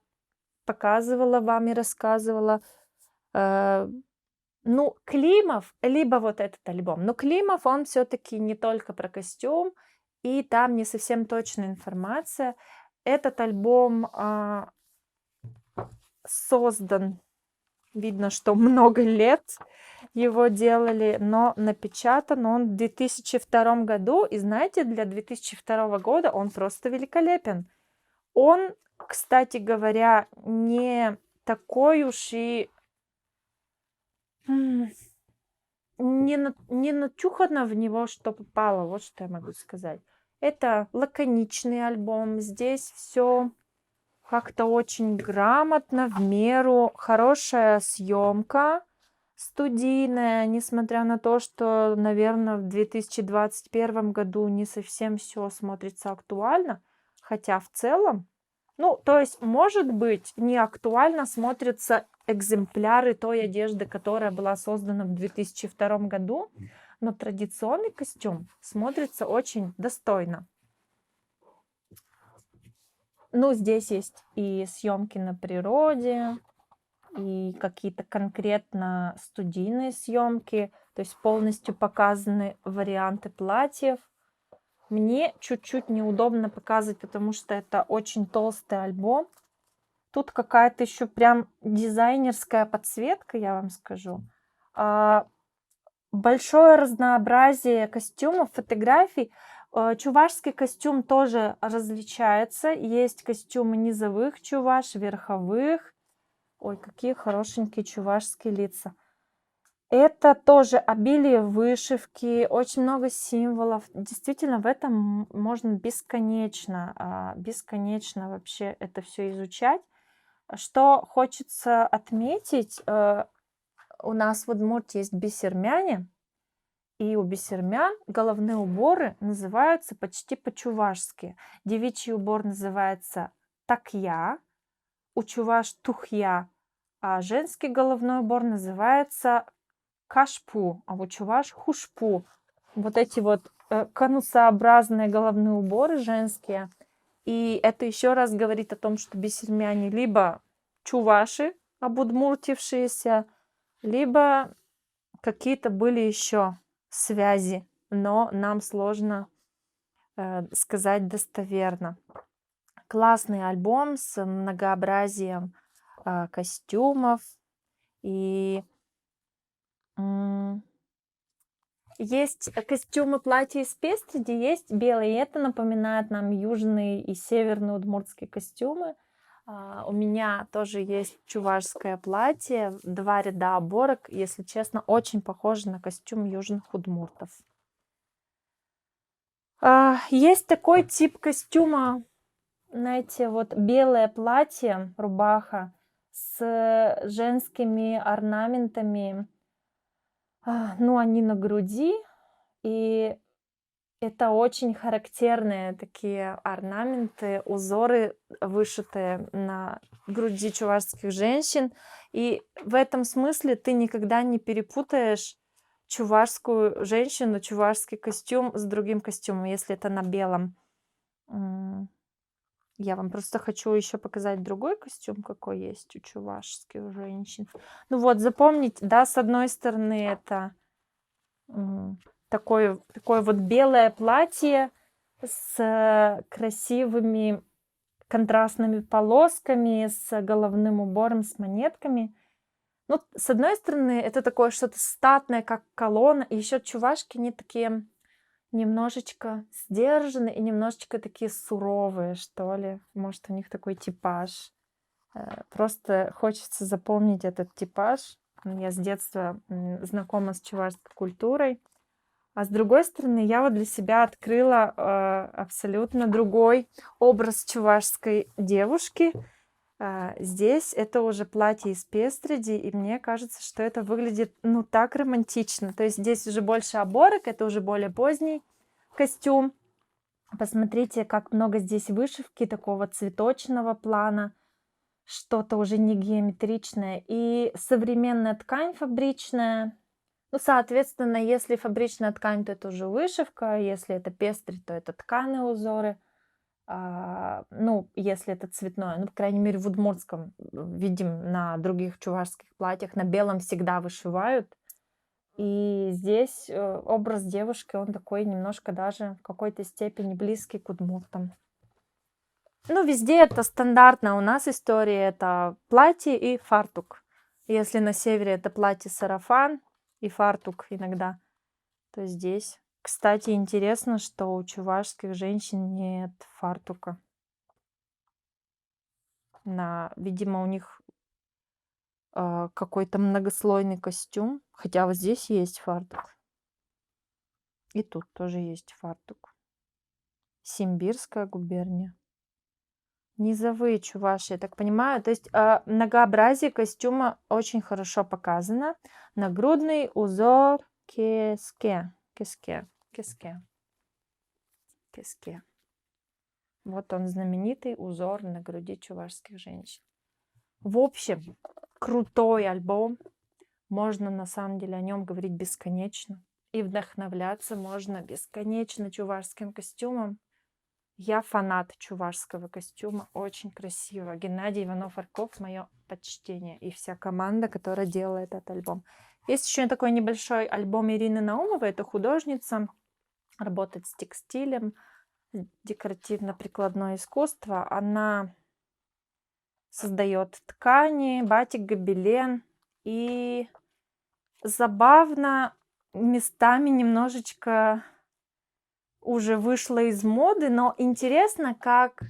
показывала вам и рассказывала. Ну, Климов, либо вот этот альбом. Но Климов, он все-таки не только про костюм, и там не совсем точная информация. Этот альбом создан, видно, что много лет его делали, но напечатан он в 2002 году. И знаете, для 2002 года он просто великолепен. Он, кстати говоря, не такой уж и не натюхано в него, что попало. Вот что я могу сказать. Это лаконичный альбом. Здесь все как-то очень грамотно, в меру, хорошая съемка. студийная, несмотря на то, что, наверное, в 2021 году не совсем все смотрится актуально, хотя в целом, ну, то есть, может быть, не актуально смотрятся экземпляры той одежды, которая была создана в 2002 году, но традиционный костюм смотрится очень достойно. Ну, здесь есть и съемки на природе, и какие-то конкретно студийные съемки, то есть полностью показаны варианты платьев. Мне чуть-чуть неудобно показывать, потому что это очень толстый альбом. Тут какая-то еще прям дизайнерская подсветка, я вам скажу. А, Большое разнообразие костюмов, фотографий. Чувашский костюм тоже различается. Есть костюмы низовых чуваш, верховых. Ой, какие хорошенькие чувашские лица. Это тоже обилие вышивки, очень много символов. Действительно, в этом можно бесконечно вообще это все изучать. Что хочется отметить, у нас в Удмуртии есть бисермяне, и у бисермян головные уборы называются почти по-чувашски. Девичий убор называется такья, у чуваш тухья, а женский головной убор называется кашпу, а у чуваш хушпу. Вот эти вот конусообразные головные уборы женские. И это еще раз говорит о том, что бисермяне либо чуваши, обудмуртившиеся, либо какие-то были еще связи, но нам сложно сказать достоверно. Классный альбом с многообразием костюмов. И есть костюмы, платья из пестреди, есть белые. И это напоминает нам южные и северные удмуртские костюмы. У меня тоже есть чувашское платье, 2 ряда оборок. Если честно, очень похоже на костюм южных удмуртов. Есть такой тип костюма, знаете, вот белое платье, рубаха с женскими орнаментами. Ну, они на груди, и это очень характерные такие орнаменты, узоры, вышитые на груди чувашских женщин. И в этом смысле ты никогда не перепутаешь чувашскую женщину, чувашский костюм с другим костюмом, если это на белом. Я вам просто хочу еще показать другой костюм, какой есть у чувашских женщин. Ну вот, запомните, да, с одной стороны это такое вот белое платье с красивыми контрастными полосками, с головным убором, с монетками. Ну, с одной стороны, это такое что-то статное, как колонна. И еще чувашки, они такие немножечко сдержанные и немножечко такие суровые, что ли. Может, у них такой типаж. Просто хочется запомнить этот типаж. Я с детства знакома с чувашской культурой. А с другой стороны, я вот для себя открыла абсолютно другой образ чувашской девушки. Здесь это уже платье из пестреди, и мне кажется, что это выглядит, ну, так романтично. То есть здесь уже больше оборок, это уже более поздний костюм. Посмотрите, как много здесь вышивки такого цветочного плана, что-то уже не геометричное. И современная ткань фабричная. Ну, соответственно, если фабричная ткань, то это уже вышивка, если это пестрый, то это тканые узоры. Ну, если это цветное, ну, по крайней мере, в удмуртском видим на других чувашских платьях, на белом всегда вышивают. И здесь образ девушки, он такой немножко даже в какой-то степени близкий к удмуртам. Ну, везде это стандартно. У нас история это платье и фартук. Если на севере это платье-сарафан и фартук иногда, то здесь. Кстати, интересно, что у чувашских женщин нет фартука. Видимо, у них какой-то многослойный костюм. Хотя вот здесь есть фартук. И тут тоже есть фартук. Симбирская губерния. Низовые чуваши, я так понимаю. То есть многообразие костюма очень хорошо показано. Нагрудный узор кеске. Кеске. Кеске. Кеске. Вот он, знаменитый узор на груди чувашских женщин. В общем, крутой альбом. Можно на самом деле о нем говорить бесконечно. И вдохновляться можно бесконечно чувашским костюмом. Я фанат чувашского костюма. Очень красиво. Геннадий Иванов-Арков, мое почтение. И вся команда, которая делает этот альбом. Есть еще такой небольшой альбом Ирины Наумовой. Это художница. Работает с текстилем. Декоративно-прикладное искусство. Она создает ткани, батик, гобелен. И забавно, местами немножечко уже вышла из моды, но интересно, как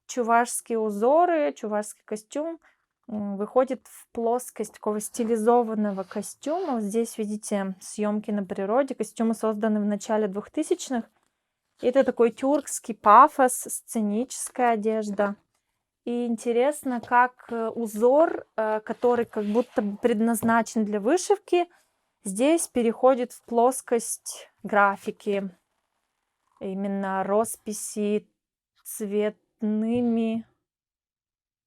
чувашские узоры, чувашский костюм выходит в плоскость такого стилизованного костюма. Вот здесь видите съемки на природе. Костюмы созданы в начале 2000-х. Это такой тюркский пафос, сценическая одежда. И интересно, как узор, который как будто бы предназначен для вышивки, здесь переходит в плоскость графики. Именно росписи цветными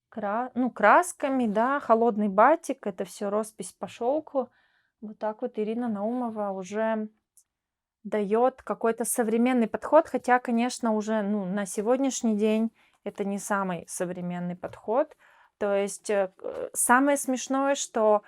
красками, да, холодный батик, это все роспись по шелку. Вот так вот Ирина Наумова уже дает какой-то современный подход, хотя, конечно, уже на сегодняшний день это не самый современный подход. То есть самое смешное, что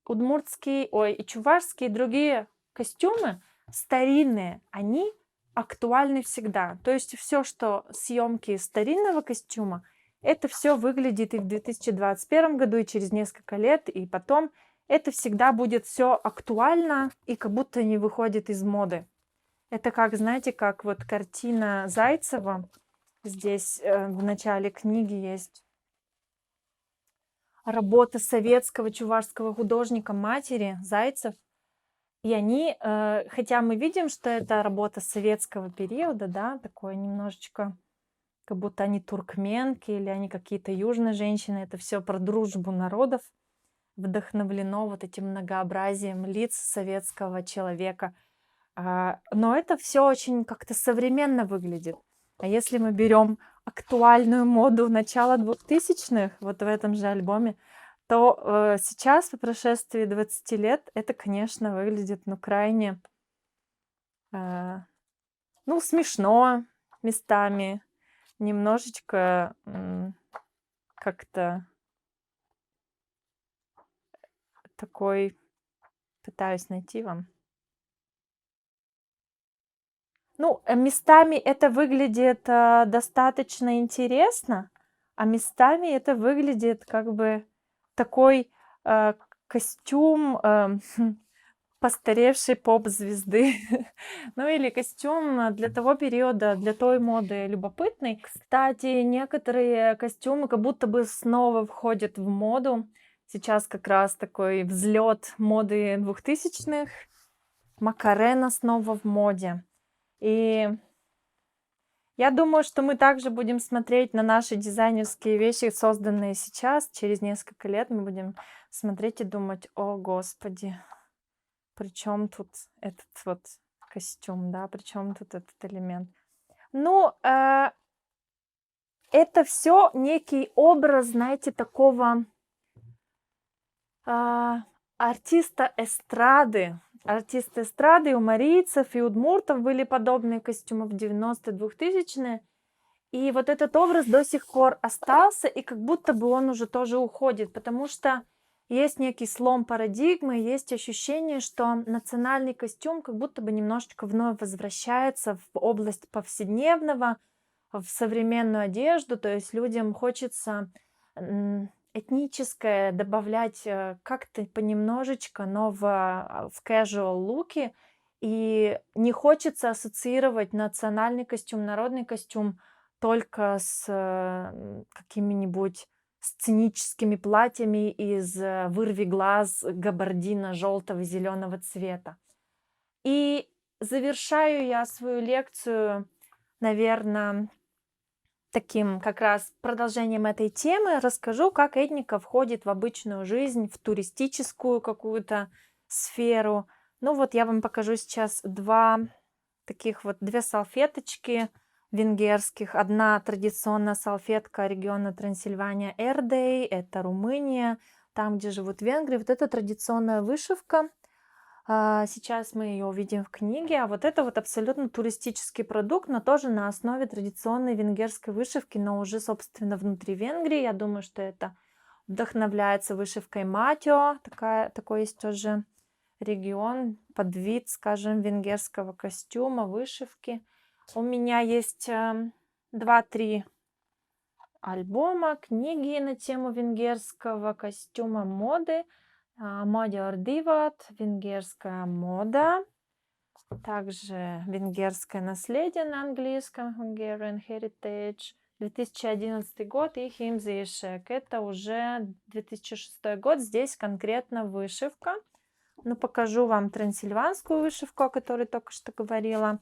удмуртские, и чувашские, и другие костюмы старинные, они актуальны всегда. То есть все, что съемки старинного костюма, это все выглядит и в 2021 году, и через несколько лет, и потом. Это всегда будет все актуально и как будто не выходит из моды. Это как, знаете, как вот картина Зайцева. Здесь в начале книги есть работа советского чувашского художника матери Зайцев. И они, хотя мы видим, что это работа советского периода, да, такое немножечко, как будто они туркменки или они какие-то южные женщины, это все про дружбу народов, вдохновлено вот этим многообразием лиц советского человека. Но это все очень как-то современно выглядит. А если мы берем актуальную моду начала 2000-х, вот в этом же альбоме, то сейчас, по прошествии 20 лет, это, конечно, выглядит, крайне, смешно местами, немножечко как-то такой, пытаюсь найти вам. Местами это выглядит достаточно интересно, а местами это выглядит как бы такой костюм постаревшей поп-звезды. Или костюм для того периода, для той моды любопытный. Кстати, некоторые костюмы как будто бы снова входят в моду. Сейчас как раз такой взлет моды 2000-х. Макарена снова в моде. И я думаю, что мы также будем смотреть на наши дизайнерские вещи, созданные сейчас. Через несколько лет мы будем смотреть и думать: о, Господи, при чем тут этот вот костюм, да, при чем тут этот элемент? Это все некий образ, знаете, такого артиста эстрады. Артисты эстрады, у марийцев и удмуртов были подобные костюмы в 90-е, 2000-е. И вот этот образ до сих пор остался, и как будто бы он уже тоже уходит, потому что есть некий слом парадигмы, есть ощущение, что национальный костюм как будто бы немножечко вновь возвращается в область повседневного, в современную одежду, то есть людям хочется этническое добавлять как-то понемножечко, но в casual луки, и не хочется ассоциировать национальный костюм, народный костюм только с какими-нибудь сценическими платьями из вырви глаз габардина желтого зеленого цвета. И завершаю я свою лекцию, наверное, таким как раз продолжением этой темы расскажу, как этника входит в обычную жизнь, в туристическую какую-то сферу. Ну вот я вам покажу сейчас две салфеточки венгерских. Одна традиционная салфетка региона Трансильвания Эрдей, это Румыния, там, где живут венгры. Вот это традиционная вышивка. Сейчас мы ее увидим в книге. А вот это вот абсолютно туристический продукт, но тоже на основе традиционной венгерской вышивки, но уже, собственно, внутри Венгрии. Я думаю, что это вдохновляется вышивкой матио. Такой есть тоже регион, подвид, скажем, венгерского костюма, вышивки. У меня есть 2-3 альбома, книги на тему венгерского костюма, моды. Magyar divat, венгерская мода, также венгерское наследие на английском, Hungarian Heritage, 2011 год и Химзишек, это уже 2006 год, здесь конкретно вышивка. Ну, покажу вам трансильванскую вышивку, о которой только что говорила.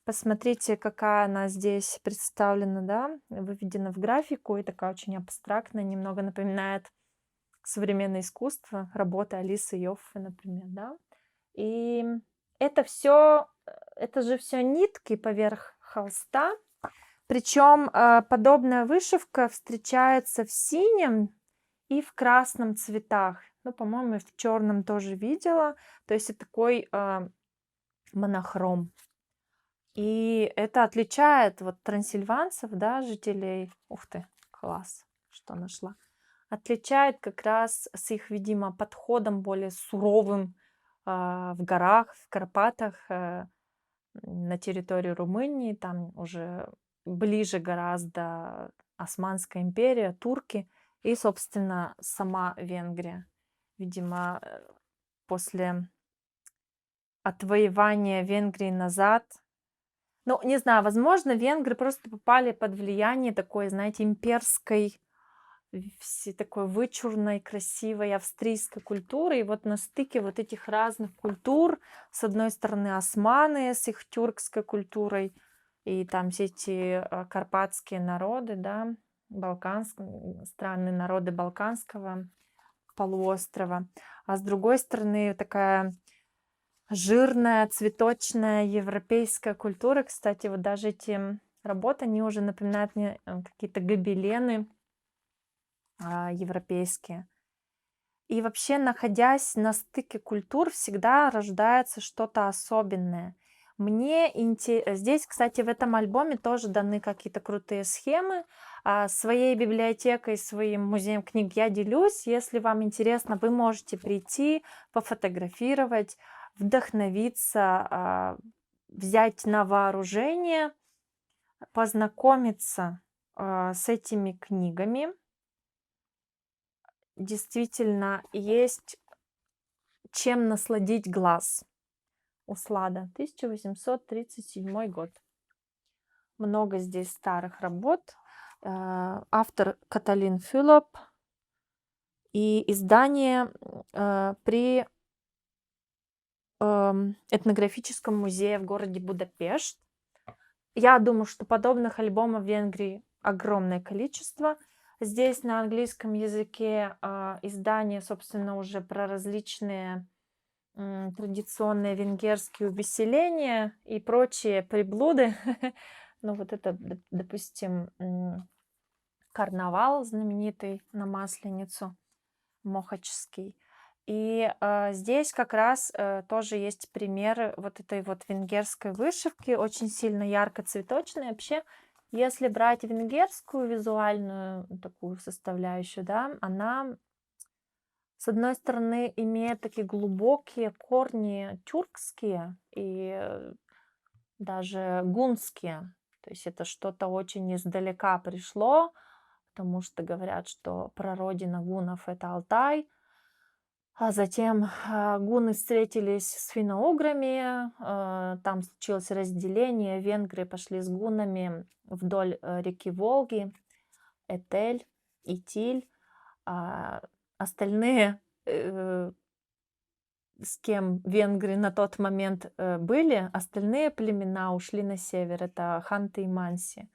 Посмотрите, какая она здесь представлена, да, выведена в графику и такая очень абстрактная, немного напоминает современное искусство, работа Алисы Йоффе, например, да. И это же все нитки поверх холста. Причем подобная вышивка встречается в синем и в красном цветах. Ну, по-моему, в черном тоже видела. То есть это такой монохром. И это отличает вот трансильванцев, да, жителей. Ух ты, класс, что нашла. Отличает как раз с их, видимо, подходом более суровым в горах, в Карпатах, на территории Румынии. Там уже ближе гораздо Османская империя, турки и, собственно, сама Венгрия. Видимо, после отвоевания Венгрии назад. Ну, не знаю, возможно, венгры просто попали под влияние такой, знаете, имперской, все такой вычурной, красивой австрийской культуры. И вот на стыке вот этих разных культур, с одной стороны, османы с их тюркской культурой, и там все эти карпатские народы, да, странные народы Балканского полуострова. А с другой стороны, такая жирная, цветочная европейская культура. Кстати, вот даже эти работы, они уже напоминают мне какие-то гобелены европейские. И вообще, находясь на стыке культур, всегда рождается что-то особенное. Здесь, кстати, в этом альбоме тоже даны какие-то крутые схемы. Своей библиотекой, своим музеем книг я делюсь. Если вам интересно, вы можете прийти, пофотографировать, вдохновиться, взять на вооружение, познакомиться с этими книгами. Действительно, есть чем насладить глаз. Услада, 1837 год. Много здесь старых работ. Автор Каталин Фюлоп. И издание при этнографическом музее в городе Будапешт. Я думаю, что подобных альбомов в Венгрии огромное количество. Здесь на английском языке издание, собственно, уже про различные традиционные венгерские увеселения и прочие приблуды. Ну вот это, допустим, карнавал знаменитый на Масленицу, мохачский. И здесь как раз тоже есть примеры вот этой вот венгерской вышивки, очень сильно ярко-цветочной. Вообще, если брать венгерскую визуальную такую составляющую, да, она, с одной стороны, имеет такие глубокие корни тюркские и даже гунские. То есть это что-то очень издалека пришло, потому что говорят, что прародина гуннов — это Алтай. А затем гунны встретились с финно-уграми, там случилось разделение, венгры пошли с гуннами вдоль реки Волги, Этель, Итиль. Остальные, с кем венгры на тот момент были, остальные племена ушли на север, это ханты и манси.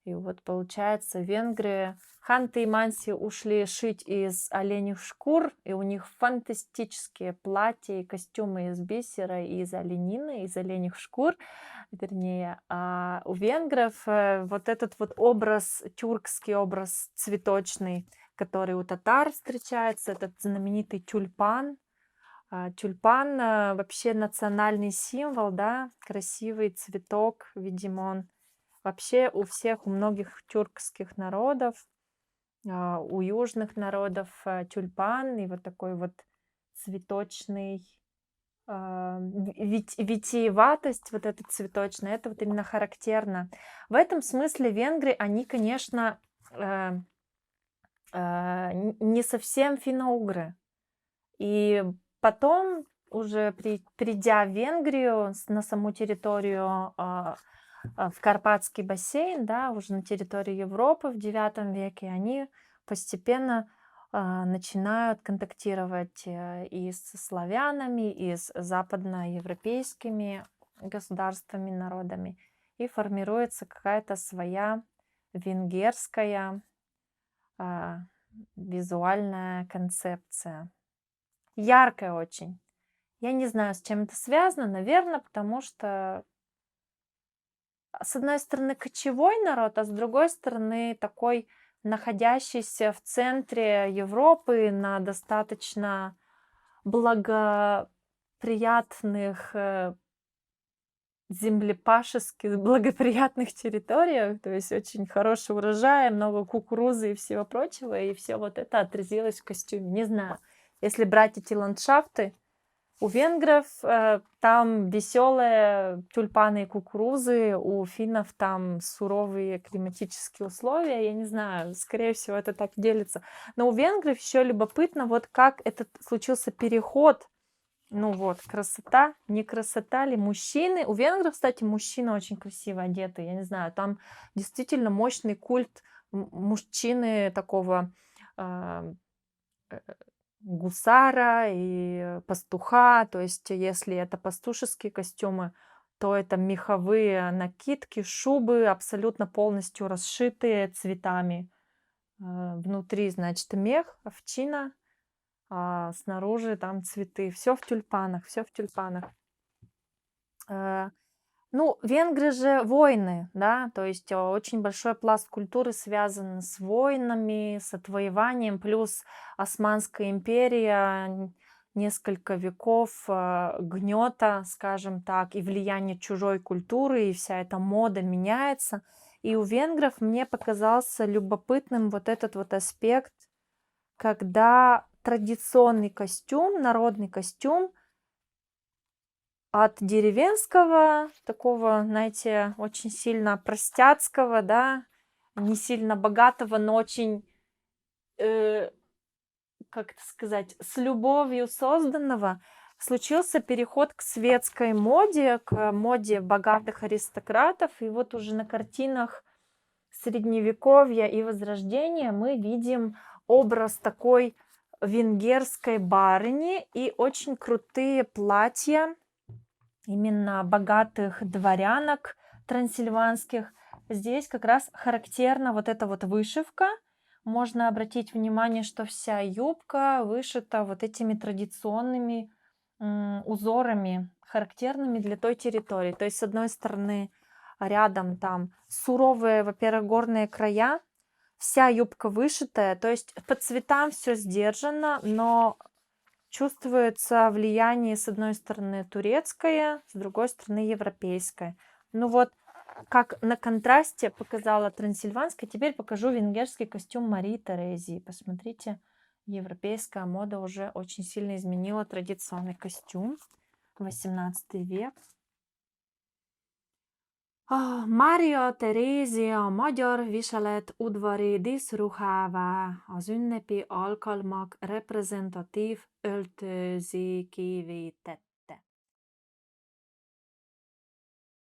И вот получается, венгры Ханты и Манси ушли шить из оленьих шкур, и у них фантастические платья и костюмы из бисера и из оленины, из оленьих шкур, вернее. А у венгров вот этот вот образ, тюркский образ цветочный, который у татар встречается, этот знаменитый тюльпан. Тюльпан вообще национальный символ, да, красивый цветок, видимо, он вообще у всех, у многих тюркских народов, у южных народов тюльпан и вот такой вот цветочный, витиеватость вот эта цветочная, это вот именно характерно. В этом смысле венгры, они, конечно, не совсем финно-угры. И потом, уже придя в Венгрию, на саму территорию, в Карпатский бассейн, да, уже на территории Европы в IX веке, они постепенно начинают контактировать и с славянами, и с западноевропейскими государствами, народами. И формируется какая-то своя венгерская визуальная концепция. Яркая очень. Я не знаю, с чем это связано, наверное, потому что, с одной стороны, кочевой народ, а с другой стороны, такой находящийся в центре Европы на достаточно благоприятных землепашеских, благоприятных территориях, то есть очень хороший урожай, много кукурузы и всего прочего, и все вот это отразилось в костюме. Не знаю, если брать эти ландшафты, у венгров там веселые тюльпаны и кукурузы, у финнов там суровые климатические условия. Я не знаю, скорее всего, это так делится. Но у венгров еще любопытно, вот как этот случился переход. Ну вот, красота, не красота ли? Мужчины, у венгров, кстати, мужчины очень красиво одеты, я не знаю, там действительно мощный культ мужчины такого гусара и пастуха, то есть если это пастушеские костюмы, то это меховые накидки, шубы, абсолютно полностью расшитые цветами. Внутри, значит, мех, овчина, а снаружи там цветы. Все в тюльпанах, все в тюльпанах. Ну, венгры же воины, да, то есть очень большой пласт культуры связан с войнами, с отвоеванием, плюс Османская империя, несколько веков гнета, скажем так, и влияние чужой культуры, и вся эта мода меняется. И у венгров мне показался любопытным вот этот вот аспект, когда традиционный костюм, народный костюм от деревенского, такого, знаете, очень сильно простяцкого, да, не сильно богатого, но очень, как это сказать, с любовью созданного, случился переход к светской моде, к моде богатых аристократов. И вот уже на картинах Средневековья и Возрождения мы видим образ такой венгерской барыни и очень крутые платья именно богатых дворянок трансильванских. Здесь как раз характерна вот эта вот вышивка. Можно обратить внимание, что вся юбка вышита вот этими традиционными узорами, характерными для той территории. То есть, с одной стороны, рядом там суровые, во-первых, горные края, вся юбка вышитая, то есть по цветам все сдержано, но чувствуется влияние, с одной стороны, турецкое, с другой стороны, европейское. Ну вот, как на контрасте показала трансильванская, теперь покажу венгерский костюм Марии Терезии. Посмотрите, европейская мода уже очень сильно изменила традиционный костюм. 18 vek. Mária Terézia a magyar viselet udvari díszruhává az ünnepi alkalmak reprezentatív öltözékévé tette.